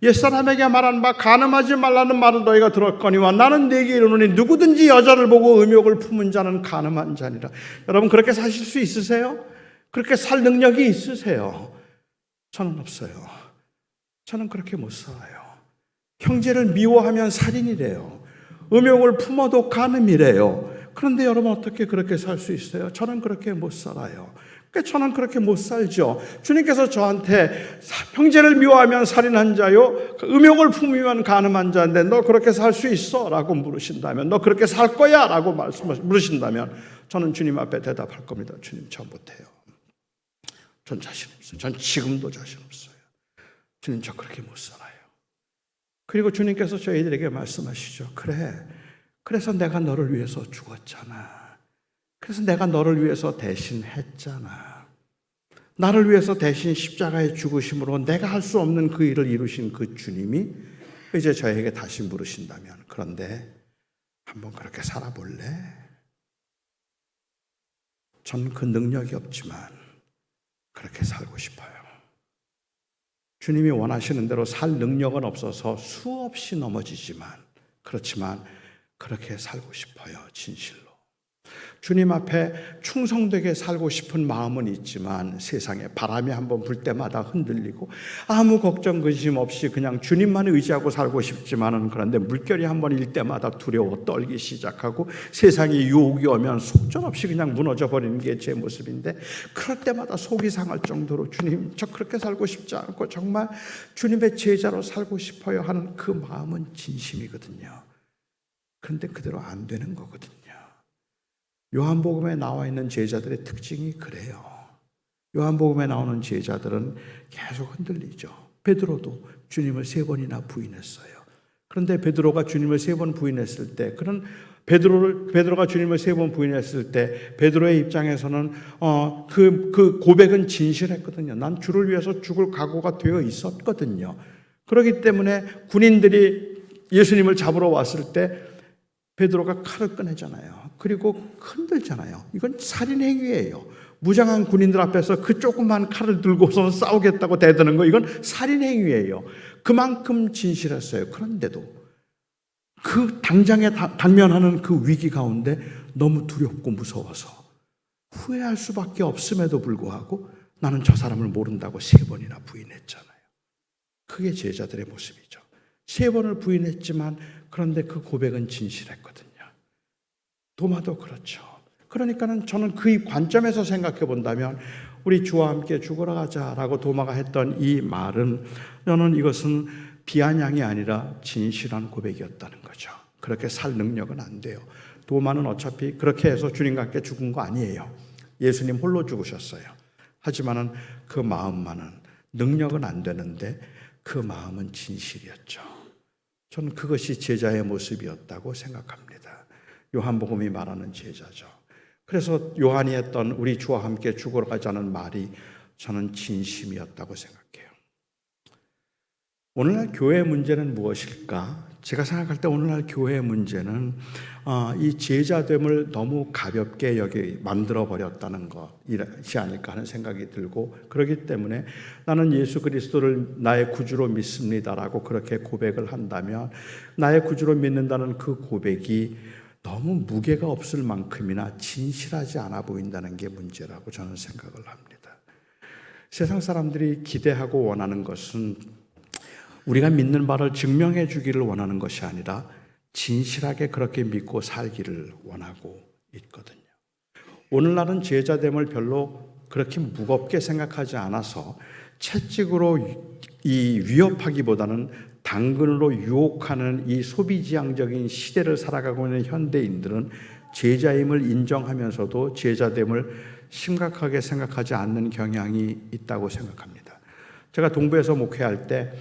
[SPEAKER 2] 옛사람에게 말한 바 간음하지 말라는 말을 너희가 들었거니와 나는 네게 이르노니 누구든지 여자를 보고 음욕을 품은 자는 간음한 자니라. 여러분 그렇게 사실 수 있으세요? 그렇게 살 능력이 있으세요? 저는 없어요. 저는 그렇게 못 살아요. 형제를 미워하면 살인이래요. 음욕을 품어도 간음이래요. 그런데 여러분 어떻게 그렇게 살 수 있어요? 저는 그렇게 못 살아요. 저는 그렇게 못 살죠. 주님께서 저한테 형제를 미워하면 살인한 자요 음욕을 품으면 간음한 자인데 너 그렇게 살 수 있어? 라고 물으신다면 너 그렇게 살 거야? 라고 물으신다면 저는 주님 앞에 대답할 겁니다. 주님 저 못해요. 전 자신 없어요. 전 지금도 자신 없어요. 주님 저 그렇게 못 살아요. 그리고 주님께서 저희들에게 말씀하시죠. 그래, 그래서 내가 너를 위해서 죽었잖아. 그래서 내가 너를 위해서 대신 했잖아. 나를 위해서 대신 십자가에 죽으심으로 내가 할 수 없는 그 일을 이루신 그 주님이 이제 저에게 다시 물으신다면 그런데 한번 그렇게 살아볼래? 전 그 능력이 없지만 그렇게 살고 싶어요. 주님이 원하시는 대로 살 능력은 없어서 수없이 넘어지지만 그렇지만 그렇게 살고 싶어요. 진실로. 주님 앞에 충성되게 살고 싶은 마음은 있지만 세상에 바람이 한번 불 때마다 흔들리고 아무 걱정 근심 없이 그냥 주님만 의지하고 살고 싶지만은, 그런데 물결이 한번 일 때마다 두려워 떨기 시작하고 세상에 유혹이 오면 속절없이 그냥 무너져 버리는 게 제 모습인데, 그럴 때마다 속이 상할 정도로 주님, 저 그렇게 살고 싶지 않고 정말 주님의 제자로 살고 싶어요 하는 그 마음은 진심이거든요. 그런데 그대로 안 되는 거거든요. 요한복음에 나와 있는 제자들의 특징이 그래요. 요한복음에 나오는 제자들은 계속 흔들리죠. 베드로도 주님을 3번이나 부인했어요. 그런데 베드로가 주님을 3번 부인했을 때, 그런 베드로가 주님을 3번 부인했을 때 베드로의 입장에서는 그 고백은 진실했거든요. 난 주를 위해서 죽을 각오가 되어 있었거든요. 그렇기 때문에 군인들이 예수님을 잡으러 왔을 때 베드로가 칼을 꺼내잖아요. 그리고 흔들잖아요. 이건 살인행위예요. 무장한 군인들 앞에서 그 조그만 칼을 들고서 싸우겠다고 대드는 거, 이건 살인행위예요. 그만큼 진실했어요. 그런데도 그 당장에 당면하는 그 위기 가운데 너무 두렵고 무서워서 후회할 수밖에 없음에도 불구하고 나는 저 사람을 모른다고 3번이나 부인했잖아요. 그게 제자들의 모습이죠. 3번을 부인했지만 그런데 그 고백은 진실했거든요. 도마도 그렇죠. 그러니까는 저는 그 관점에서 생각해 본다면 우리 주와 함께 죽으러 가자라고 도마가 했던 이 말은, 저는 이것은 비아냥이 아니라 진실한 고백이었다는 거죠. 그렇게 살 능력은 안 돼요. 도마는 어차피 그렇게 해서 주님과 함께 죽은 거 아니에요. 예수님 홀로 죽으셨어요. 하지만은 그 마음만은, 능력은 안 되는데 그 마음은 진실이었죠. 저는 그것이 제자의 모습이었다고 생각합니다. 요한복음이 말하는 제자죠. 그래서 요한이 했던 우리 주와 함께 죽으러 가자는 말이 저는 진심이었다고 생각해요. 오늘날 교회의 문제는 무엇일까? 제가 생각할 때 오늘날 교회의 문제는 이 제자됨을 너무 가볍게 만들어 버렸다는 것이 아닐까 하는 생각이 들고, 그렇기 때문에 나는 예수 그리스도를 나의 구주로 믿습니다라고 그렇게 고백을 한다면 나의 구주로 믿는다는 그 고백이 너무 무게가 없을 만큼이나 진실하지 않아 보인다는 게 문제라고 저는 생각을 합니다. 세상 사람들이 기대하고 원하는 것은 우리가 믿는 바를 증명해 주기를 원하는 것이 아니라 진실하게 그렇게 믿고 살기를 원하고 있거든요. 오늘날은 제자됨을 별로 그렇게 무겁게 생각하지 않아서 채찍으로 위협하기보다는 당근으로 유혹하는 이 소비지향적인 시대를 살아가고 있는 현대인들은 제자임을 인정하면서도 제자됨을 심각하게 생각하지 않는 경향이 있다고 생각합니다. 제가 동부에서 목회할 때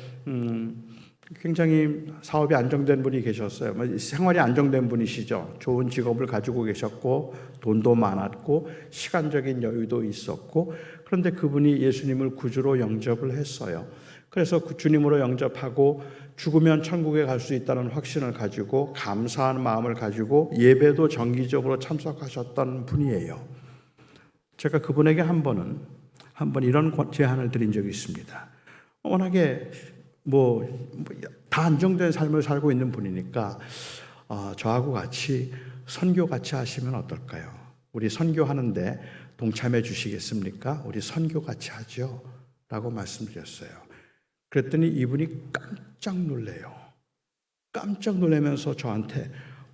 [SPEAKER 2] 굉장히 사업이 안정된 분이 계셨어요. 생활이 안정된 분이시죠. 좋은 직업을 가지고 계셨고 돈도 많았고 시간적인 여유도 있었고, 그런데 그분이 예수님을 구주로 영접을 했어요. 그래서 그 주님으로 영접하고 죽으면 천국에 갈 수 있다는 확신을 가지고 감사한 마음을 가지고 예배도 정기적으로 참석하셨던 분이에요. 제가 그분에게 한 번 이런 제안을 드린 적이 있습니다. 워낙에 다 안정된 삶을 살고 있는 분이니까 저하고 같이 선교 같이 하시면 어떨까요? 우리 선교하는데 동참해 주시겠습니까? 우리 선교 같이 하죠 라고 말씀드렸어요. 그랬더니 이분이 깜짝 놀래요. 깜짝 놀라면서 저한테,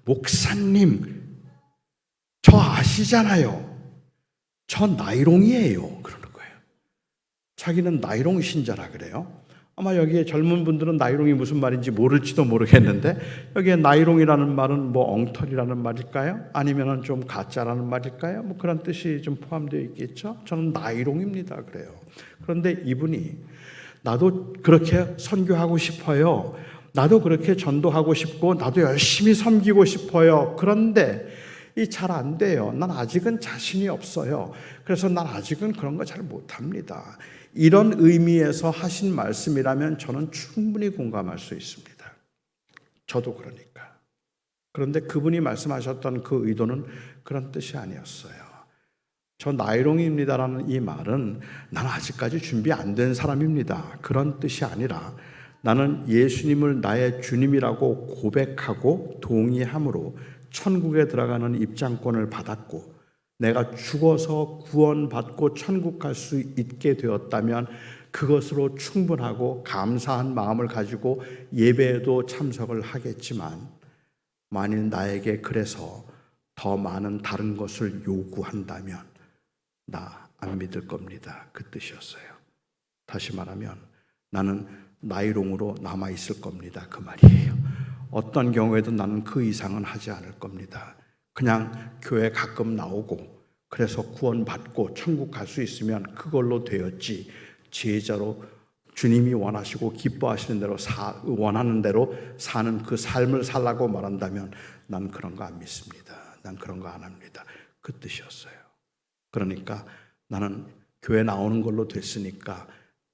[SPEAKER 2] 목사님, 저 아시잖아요. 저 나이롱이에요. 그러는 거예요. 자기는 나이롱 신자라 그래요. 아마 여기에 젊은 분들은 나이롱이 무슨 말인지 모를지도 모르겠는데, 여기에 나이롱이라는 말은 엉터리라는 말일까요? 아니면은 좀 가짜라는 말일까요? 그런 뜻이 좀 포함되어 있겠죠? 저는 나이롱입니다. 그래요. 그런데 이분이, 나도 그렇게 선교하고 싶어요. 나도 그렇게 전도하고 싶고 나도 열심히 섬기고 싶어요. 그런데 잘 안 돼요. 난 아직은 자신이 없어요. 그래서 난 아직은 그런 거 잘 못합니다. 이런 의미에서 하신 말씀이라면 저는 충분히 공감할 수 있습니다. 저도 그러니까. 그런데 그분이 말씀하셨던 그 의도는 그런 뜻이 아니었어요. 저 나이롱입니다라는 이 말은 나는 아직까지 준비 안 된 사람입니다, 그런 뜻이 아니라 나는 예수님을 나의 주님이라고 고백하고 동의함으로 천국에 들어가는 입장권을 받았고 내가 죽어서 구원받고 천국 갈 수 있게 되었다면 그것으로 충분하고 감사한 마음을 가지고 예배에도 참석을 하겠지만, 만일 나에게 그래서 더 많은 다른 것을 요구한다면 나 안 믿을 겁니다. 그 뜻이었어요. 다시 말하면 나는 나이롱으로 남아있을 겁니다. 그 말이에요. 어떤 경우에도 나는 그 이상은 하지 않을 겁니다. 그냥 교회 가끔 나오고 그래서 구원받고 천국 갈 수 있으면 그걸로 되었지, 제자로 주님이 원하시고 기뻐하시는 대로 원하는 대로 사는 그 삶을 살라고 말한다면 난 그런 거 안 믿습니다. 난 그런 거 안 합니다. 그 뜻이었어요. 그러니까 나는 교회 나오는 걸로 됐으니까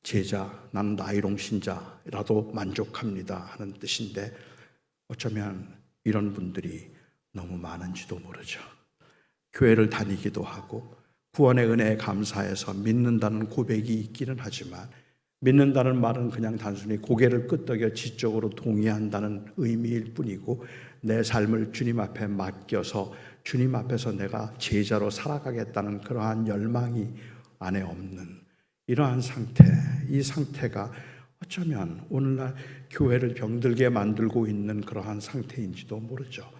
[SPEAKER 2] 제자, 나는 나이롱 신자라도 만족합니다 하는 뜻인데, 어쩌면 이런 분들이 너무 많은지도 모르죠. 교회를 다니기도 하고 구원의 은혜에 감사해서 믿는다는 고백이 있기는 하지만, 믿는다는 말은 그냥 단순히 고개를 끄덕여 지적으로 동의한다는 의미일 뿐이고, 내 삶을 주님 앞에 맡겨서 주님 앞에서 내가 제자로 살아가겠다는 그러한 열망이 안에 없는 이러한 상태, 이 상태가 어쩌면 오늘날 교회를 병들게 만들고 있는 그러한 상태인지도 모르죠.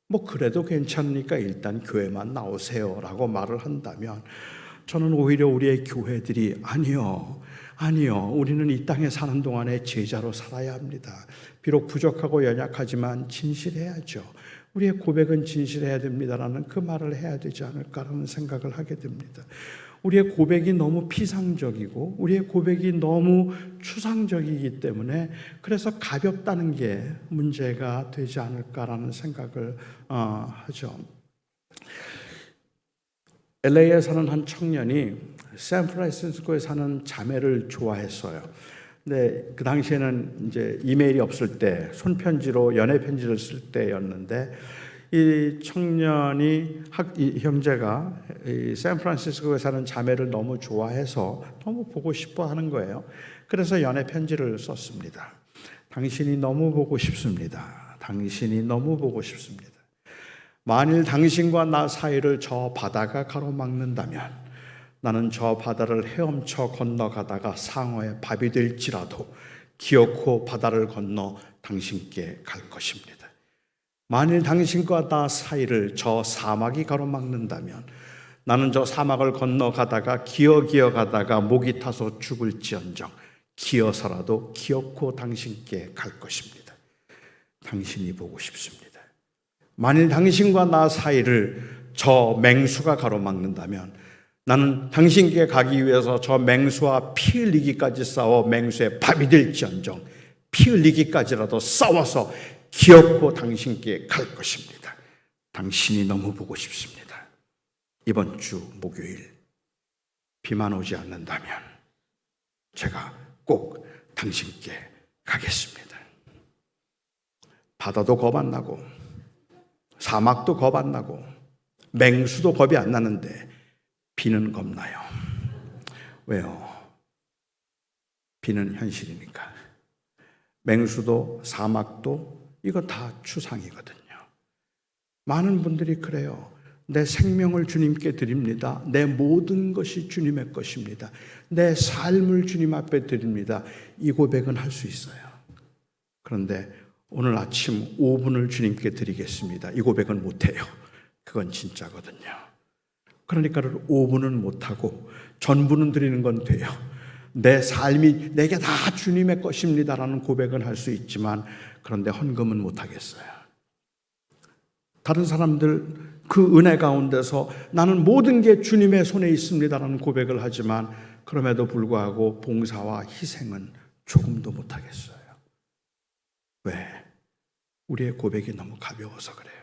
[SPEAKER 2] 뭐 그래도 괜찮으니까 일단 교회만 나오세요라고 말을 한다면, 저는 오히려 우리의 교회들이 아니요, 우리는 이 땅에 사는 동안에 제자로 살아야 합니다. 비록 부족하고 연약하지만 진실해야죠. 우리의 고백은 진실해야 됩니다라는 그 말을 해야 되지 않을까라는 생각을 하게 됩니다. 우리의 고백이 너무 피상적이고 우리의 고백이 너무 추상적이기 때문에 그래서 가볍다는 게 문제가 되지 않을까라는 생각을 하죠. LA에 사는 한 청년이 샌프란시스코에 사는 자매를 좋아했어요. 근데 그 당시에는 이제 이메일이 없을 때 손편지로 연애 편지를 쓸 때였는데, 이 청년이 이 형제가 이 샌프란시스코에 사는 자매를 너무 좋아해서 너무 보고 싶어 하는 거예요. 그래서 연애 편지를 썼습니다. 당신이 너무 보고 싶습니다. 당신이 너무 보고 싶습니다. 만일 당신과 나 사이를 저 바다가 가로막는다면 나는 저 바다를 헤엄쳐 건너가다가 상어의 밥이 될지라도 기어코 바다를 건너 당신께 갈 것입니다. 만일 당신과 나 사이를 저 사막이 가로막는다면 나는 저 사막을 건너가다가 기어가다가 목이 타서 죽을지언정 기어서라도 기어코 당신께 갈 것입니다. 당신이 보고 싶습니다. 만일 당신과 나 사이를 저 맹수가 가로막는다면 나는 당신께 가기 위해서 저 맹수와 피 흘리기까지 싸워 맹수의 밥이 될지언정 피 흘리기까지라도 싸워서 기어코 당신께 갈 것입니다. 당신이 너무 보고 싶습니다. 이번 주 목요일 비만 오지 않는다면 제가 꼭 당신께 가겠습니다. 바다도 겁 안 나고 사막도 겁 안 나고 맹수도 겁이 안 나는데 비는 겁나요. 왜요? 비는 현실이니까. 맹수도 사막도 이거 다 추상이거든요. 많은 분들이 그래요. 내 생명을 주님께 드립니다. 내 모든 것이 주님의 것입니다. 내 삶을 주님 앞에 드립니다. 이 고백은 할 수 있어요. 그런데 오늘 아침 5분을 주님께 드리겠습니다. 이 고백은 못해요. 그건 진짜거든요. 그러니까 5분은 못하고 전부는 드리는 건 돼요. 내 삶이 내게 다 주님의 것입니다라는 고백은 할 수 있지만, 그런데 헌금은 못하겠어요. 다른 사람들 그 은혜 가운데서 나는 모든 게 주님의 손에 있습니다라는 고백을 하지만, 그럼에도 불구하고 봉사와 희생은 조금도 못하겠어요. 왜? 우리의 고백이 너무 가벼워서 그래요.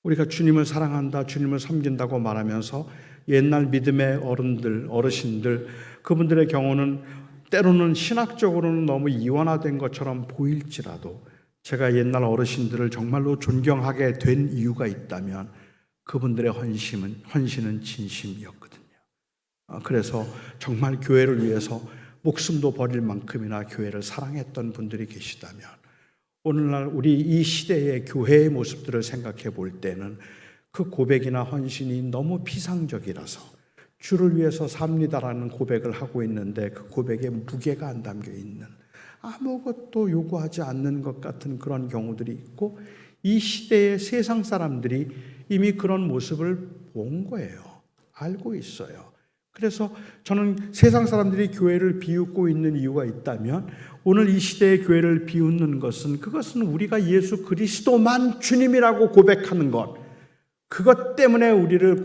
[SPEAKER 2] 우리가 주님을 사랑한다, 주님을 섬긴다고 말하면서 옛날 믿음의 어른들, 어르신들, 그분들의 경우는 때로는 신학적으로는 너무 이원화된 것처럼 보일지라도, 제가 옛날 어르신들을 정말로 존경하게 된 이유가 있다면 그분들의 헌신은 진심이었거든요. 그래서 정말 교회를 위해서 목숨도 버릴 만큼이나 교회를 사랑했던 분들이 계시다면 오늘날 우리 이 시대의 교회의 모습들을 생각해 볼 때는 그 고백이나 헌신이 너무 피상적이라서 주를 위해서 삽니다라는 고백을 하고 있는데 그 고백에 무게가 안 담겨 있는, 아무것도 요구하지 않는 것 같은 그런 경우들이 있고, 이 시대의 세상 사람들이 이미 그런 모습을 본 거예요. 알고 있어요. 그래서 저는 세상 사람들이 교회를 비웃고 있는 이유가 있다면, 오늘 이 시대의 교회를 비웃는 것은, 그것은 우리가 예수 그리스도만 주님이라고 고백하는 것, 그것 때문에 우리를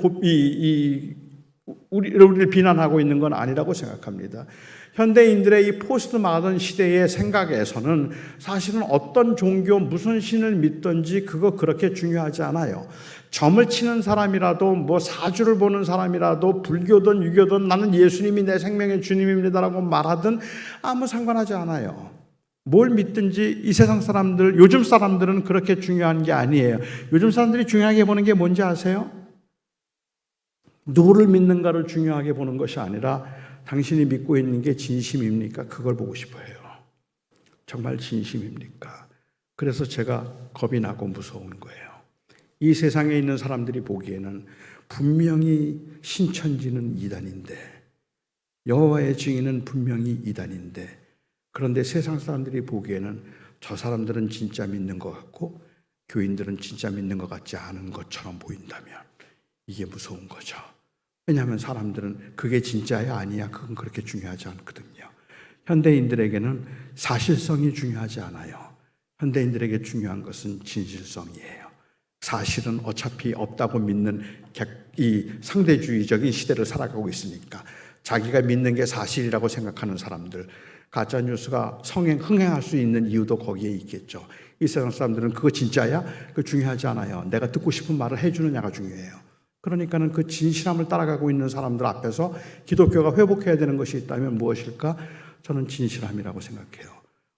[SPEAKER 2] 비난하고 있는 건 아니라고 생각합니다. 현대인들의 이 포스트 마던 시대의 생각에서는 사실은 어떤 종교, 무슨 신을 믿든지 그거 그렇게 중요하지 않아요. 점을 치는 사람이라도, 뭐 사주를 보는 사람이라도, 불교든 유교든 나는 예수님이 내 생명의 주님입니다라고 말하든 아무 상관하지 않아요. 뭘 믿든지 이 세상 사람들, 요즘 사람들은 그렇게 중요한 게 아니에요. 요즘 사람들이 중요하게 보는 게 뭔지 아세요? 누구를 믿는가를 중요하게 보는 것이 아니라, 당신이 믿고 있는 게 진심입니까? 그걸 보고 싶어요. 정말 진심입니까? 그래서 제가 겁이 나고 무서운 거예요. 이 세상에 있는 사람들이 보기에는 분명히 신천지는 이단인데, 여호와의 증인은 분명히 이단인데, 그런데 세상 사람들이 보기에는 저 사람들은 진짜 믿는 것 같고 교인들은 진짜 믿는 것 같지 않은 것처럼 보인다면 이게 무서운 거죠. 왜냐하면 사람들은 그게 진짜야 아니야, 그건 그렇게 중요하지 않거든요. 현대인들에게는 사실성이 중요하지 않아요. 현대인들에게 중요한 것은 진실성이에요. 사실은 어차피 없다고 믿는 이 상대주의적인 시대를 살아가고 있으니까 자기가 믿는 게 사실이라고 생각하는 사람들, 가짜뉴스가 흥행할 수 있는 이유도 거기에 있겠죠. 이 세상 사람들은 그거 진짜야? 그거 중요하지 않아요. 내가 듣고 싶은 말을 해주느냐가 중요해요. 그러니까는 그 진실함을 따라가고 있는 사람들 앞에서 기독교가 회복해야 되는 것이 있다면 무엇일까? 저는 진실함이라고 생각해요.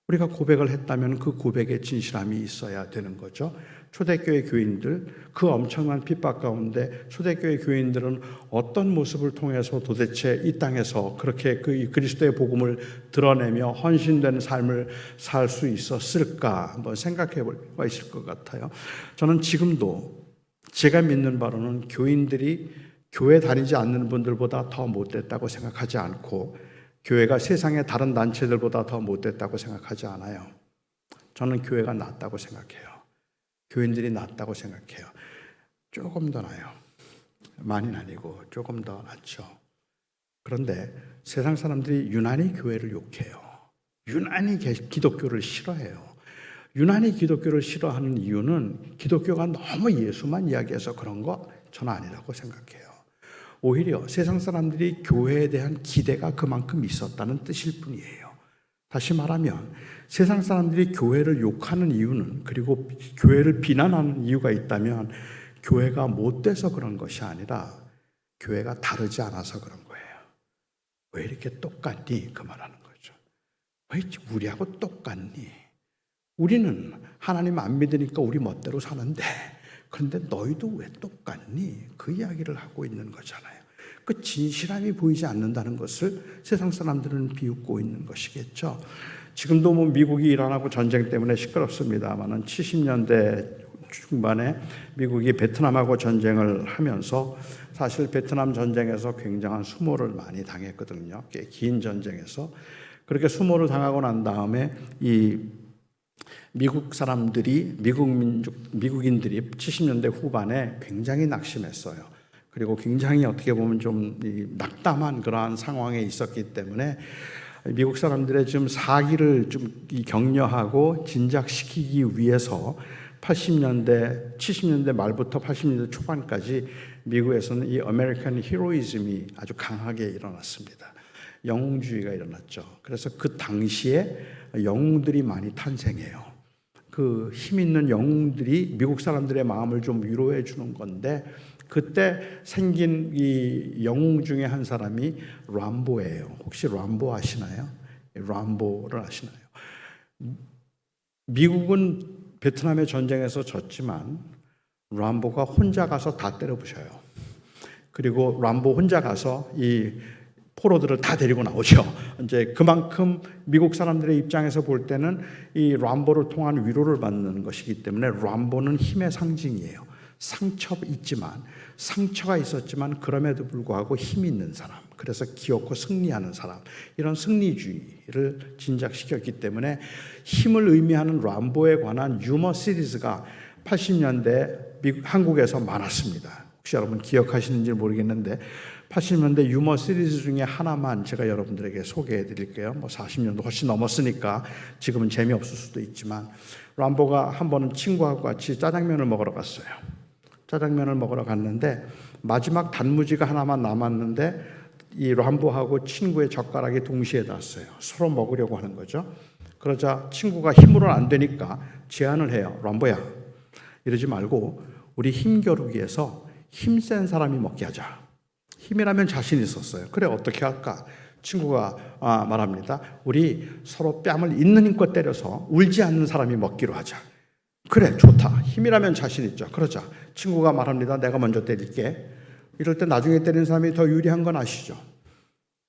[SPEAKER 2] 우리가 고백을 했다면 그 고백에 진실함이 있어야 되는 거죠. 초대교회 교인들, 그 엄청난 핍박 가운데 초대교회 교인들은 어떤 모습을 통해서 도대체 이 땅에서 그렇게 그 그리스도의 복음을 드러내며 헌신된 삶을 살 수 있었을까 한번 생각해 볼 필요가 있을 것 같아요. 저는 지금도 제가 믿는 바로는 교인들이 교회 다니지 않는 분들보다 더 못됐다고 생각하지 않고, 교회가 세상의 다른 단체들보다 더 못됐다고 생각하지 않아요. 저는 교회가 낫다고 생각해요. 교인들이 낫다고 생각해요. 조금 더 나아요. 많이는 아니고 조금 더 낫죠. 그런데 세상 사람들이 유난히 교회를 욕해요. 유난히 기독교를 싫어해요. 유난히 기독교를 싫어하는 이유는 기독교가 너무 예수만 이야기해서 그런 거 저는 아니라고 생각해요. 오히려 세상 사람들이 교회에 대한 기대가 그만큼 있었다는 뜻일 뿐이에요. 다시 말하면 세상 사람들이 교회를 욕하는 이유는, 그리고 교회를 비난하는 이유가 있다면 교회가 못돼서 그런 것이 아니라 교회가 다르지 않아서 그런 거예요. 왜 이렇게 똑같니? 그 말하는 거죠. 왜 우리하고 똑같니? 우리는 하나님 안 믿으니까 우리 멋대로 사는데, 그런데 너희도 왜 똑같니? 그 이야기를 하고 있는 거잖아요. 그 진실함이 보이지 않는다는 것을 세상 사람들은 비웃고 있는 것이겠죠. 지금도 뭐 미국이 이란하고 전쟁 때문에 시끄럽습니다만은 70년대 중반에 미국이 베트남하고 전쟁을 하면서 사실 베트남 전쟁에서 굉장한 수모를 많이 당했거든요. 꽤 긴 전쟁에서. 그렇게 수모를 당하고 난 다음에 이 미국 사람들이, 미국인들이 70년대 후반에 굉장히 낙심했어요. 그리고 굉장히 어떻게 보면 좀 낙담한 그러한 상황에 있었기 때문에 미국 사람들의 좀 사기를 좀 격려하고 진작시키기 위해서 70년대 말부터 80년대 초반까지 미국에서는 이 아메리칸 히로이즘이 아주 강하게 일어났습니다. 영웅주의가 일어났죠. 그래서 그 당시에 영웅들이 많이 탄생해요. 그 힘 있는 영웅들이 미국 사람들의 마음을 좀 위로해 주는 건데, 그때 생긴 이 영웅 중에 한 사람이 람보예요. 혹시 람보 아시나요? 람보를 아시나요? 미국은 베트남의 전쟁에서 졌지만 람보가 혼자 가서 다 때려 부셔요. 그리고 람보 혼자 가서 이 포로들을 다 데리고 나오죠. 이제 그만큼 미국 사람들의 입장에서 볼 때는 이 람보를 통한 위로를 받는 것이기 때문에 람보는 힘의 상징이에요. 상처 있지만 상처가 있었지만 그럼에도 불구하고 힘이 있는 사람, 그래서 기어코 승리하는 사람, 이런 승리주의를 진작시켰기 때문에 힘을 의미하는 람보에 관한 유머 시리즈가 80년대 한국에서 많았습니다. 혹시 여러분 기억하시는지 모르겠는데 80년대 유머 시리즈 중에 하나만 제가 여러분들에게 소개해 드릴게요. 40년도 훨씬 넘었으니까 지금은 재미없을 수도 있지만, 람보가 한 번은 친구하고 같이 짜장면을 먹으러 갔어요. 짜장면을 먹으러 갔는데 마지막 단무지가 하나만 남았는데 이 람보하고 친구의 젓가락이 동시에 닿았어요. 서로 먹으려고 하는 거죠. 그러자 친구가 힘으로는 안 되니까 제안을 해요. 람보야, 이러지 말고 우리 힘겨루기에서 힘센 사람이 먹게 하자. 힘이라면 자신 있었어요. 그래, 어떻게 할까? 친구가 말합니다. 우리 서로 뺨을 있는 힘껏 때려서 울지 않는 사람이 먹기로 하자. 그래, 좋다. 힘이라면 자신 있죠. 그러자. 친구가 말합니다. 내가 먼저 때릴게. 이럴 때 나중에 때리는 사람이 더 유리한 건 아시죠?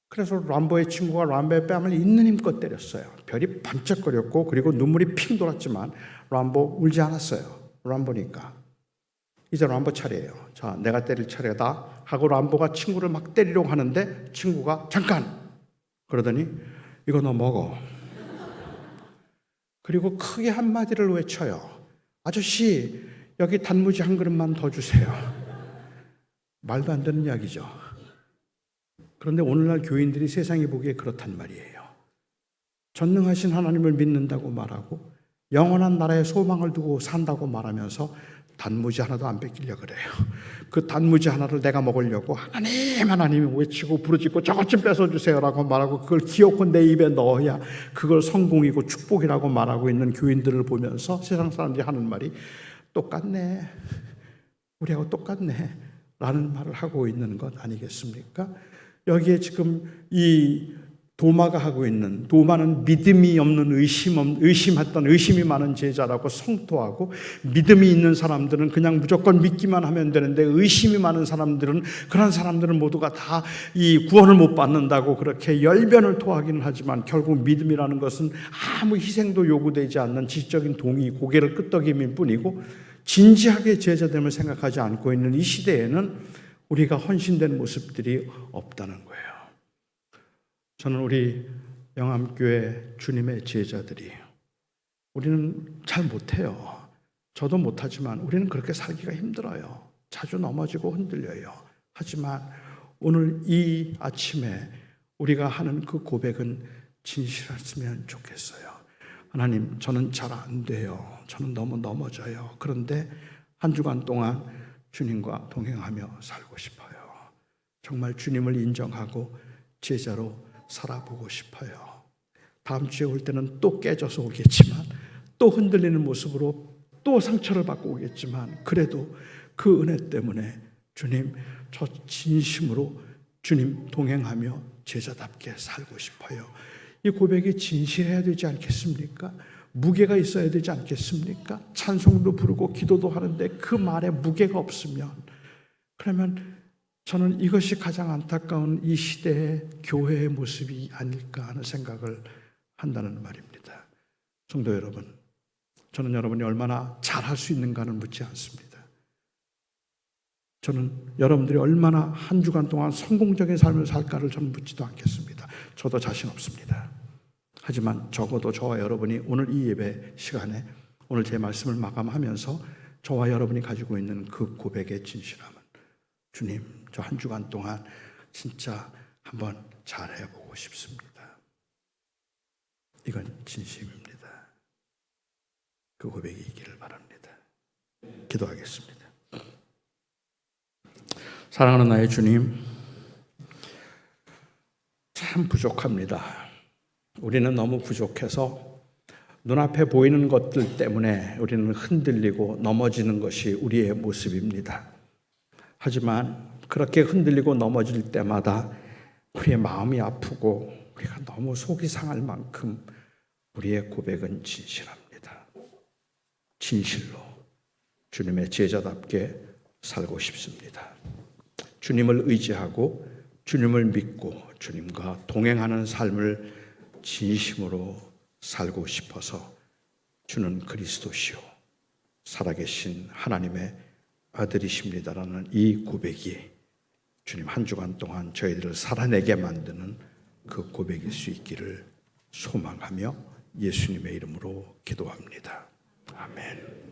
[SPEAKER 2] 그래서 람보의 친구가 람보의 뺨을 있는 힘껏 때렸어요. 별이 반짝거렸고 그리고 눈물이 핑 돌았지만 람보 울지 않았어요. 람보니까. 이제 람보 차례예요. 자, 내가 때릴 차례다 하고 람보가 친구를 막 때리려고 하는데 친구가 잠깐! 그러더니 이거 너 먹어. 그리고 크게 한마디를 외쳐요. 아저씨, 여기 단무지 한 그릇만 더 주세요. 말도 안 되는 이야기죠. 그런데 오늘날 교인들이 세상이 보기에 그렇단 말이에요. 전능하신 하나님을 믿는다고 말하고 영원한 나라의 소망을 두고 산다고 말하면서 단무지 하나도 안 뺏기려고 그래요. 그 단무지 하나를 내가 먹으려고 하나님 외치고 부르짖고 저것 좀 뺏어주세요라고 말하고 그걸 기어코 내 입에 넣어야 그걸 성공이고 축복이라고 말하고 있는 교인들을 보면서 세상 사람들이 하는 말이 똑같네, 우리하고 똑같네 라는 말을 하고 있는 것 아니겠습니까? 여기에 지금 이 도마가 하고 있는, 도마는 믿음이 없는 의심이 많은 제자라고 성토하고, 믿음이 있는 사람들은 그냥 무조건 믿기만 하면 되는데 의심이 많은 사람들은, 그런 사람들은 모두가 다 이 구원을 못 받는다고 그렇게 열변을 토하기는 하지만 결국 믿음이라는 것은 아무 희생도 요구되지 않는 지적인 동의, 고개를 끄덕임일 뿐이고, 진지하게 제자됨을 생각하지 않고 있는 이 시대에는 우리가 헌신된 모습들이 없다는 거예요. 저는 우리 영암교회 주님의 제자들이, 우리는 잘 못해요. 저도 못하지만 우리는 그렇게 살기가 힘들어요. 자주 넘어지고 흔들려요. 하지만 오늘 이 아침에 우리가 하는 그 고백은 진실했으면 좋겠어요. 하나님, 저는 잘 안 돼요. 저는 너무 넘어져요. 그런데 한 주간 동안 주님과 동행하며 살고 싶어요. 정말 주님을 인정하고 제자로 살아보고 싶어요. 다음 주에 올 때는 또 깨져서 오겠지만, 또 흔들리는 모습으로 또 상처를 받고 오겠지만, 그래도 그 은혜 때문에 주님, 저 진심으로 주님 동행하며 제자답게 살고 싶어요. 이 고백이 진실해야 되지 않겠습니까? 무게가 있어야 되지 않겠습니까? 찬송도 부르고 기도도 하는데 그 말에 무게가 없으면, 그러면 저는 이것이 가장 안타까운 이 시대의 교회의 모습이 아닐까 하는 생각을 한다는 말입니다. 성도 여러분, 저는 여러분이 얼마나 잘할 수 있는가는 묻지 않습니다. 저는 여러분들이 얼마나 한 주간 동안 성공적인 삶을 살까를 저는 묻지도 않겠습니다. 저도 자신 없습니다. 하지만 적어도 저와 여러분이 오늘 이 예배 시간에 오늘 제 말씀을 마감하면서 저와 여러분이 가지고 있는 그 고백의 진실함은, 주님, 저 한 주간 동안 진짜 한번 잘해보고 싶습니다. 이건 진심입니다. 그 고백이 있기를 바랍니다. 기도하겠습니다. 사랑하는 나의 주님, 참 부족합니다. 우리는 너무 부족해서 눈앞에 보이는 것들 때문에 우리는 흔들리고 넘어지는 것이 우리의 모습입니다. 하지만 그렇게 흔들리고 넘어질 때마다 우리의 마음이 아프고 우리가 너무 속이 상할 만큼 우리의 고백은 진실합니다. 진실로 주님의 제자답게 살고 싶습니다. 주님을 의지하고 주님을 믿고 주님과 동행하는 삶을 진심으로 살고 싶어서 주는 그리스도시요 살아계신 하나님의 아들이십니다라는 이 고백이 주님 한 주간 동안 저희들을 살아내게 만드는 그 고백일 수 있기를 소망하며 예수님의 이름으로 기도합니다. 아멘.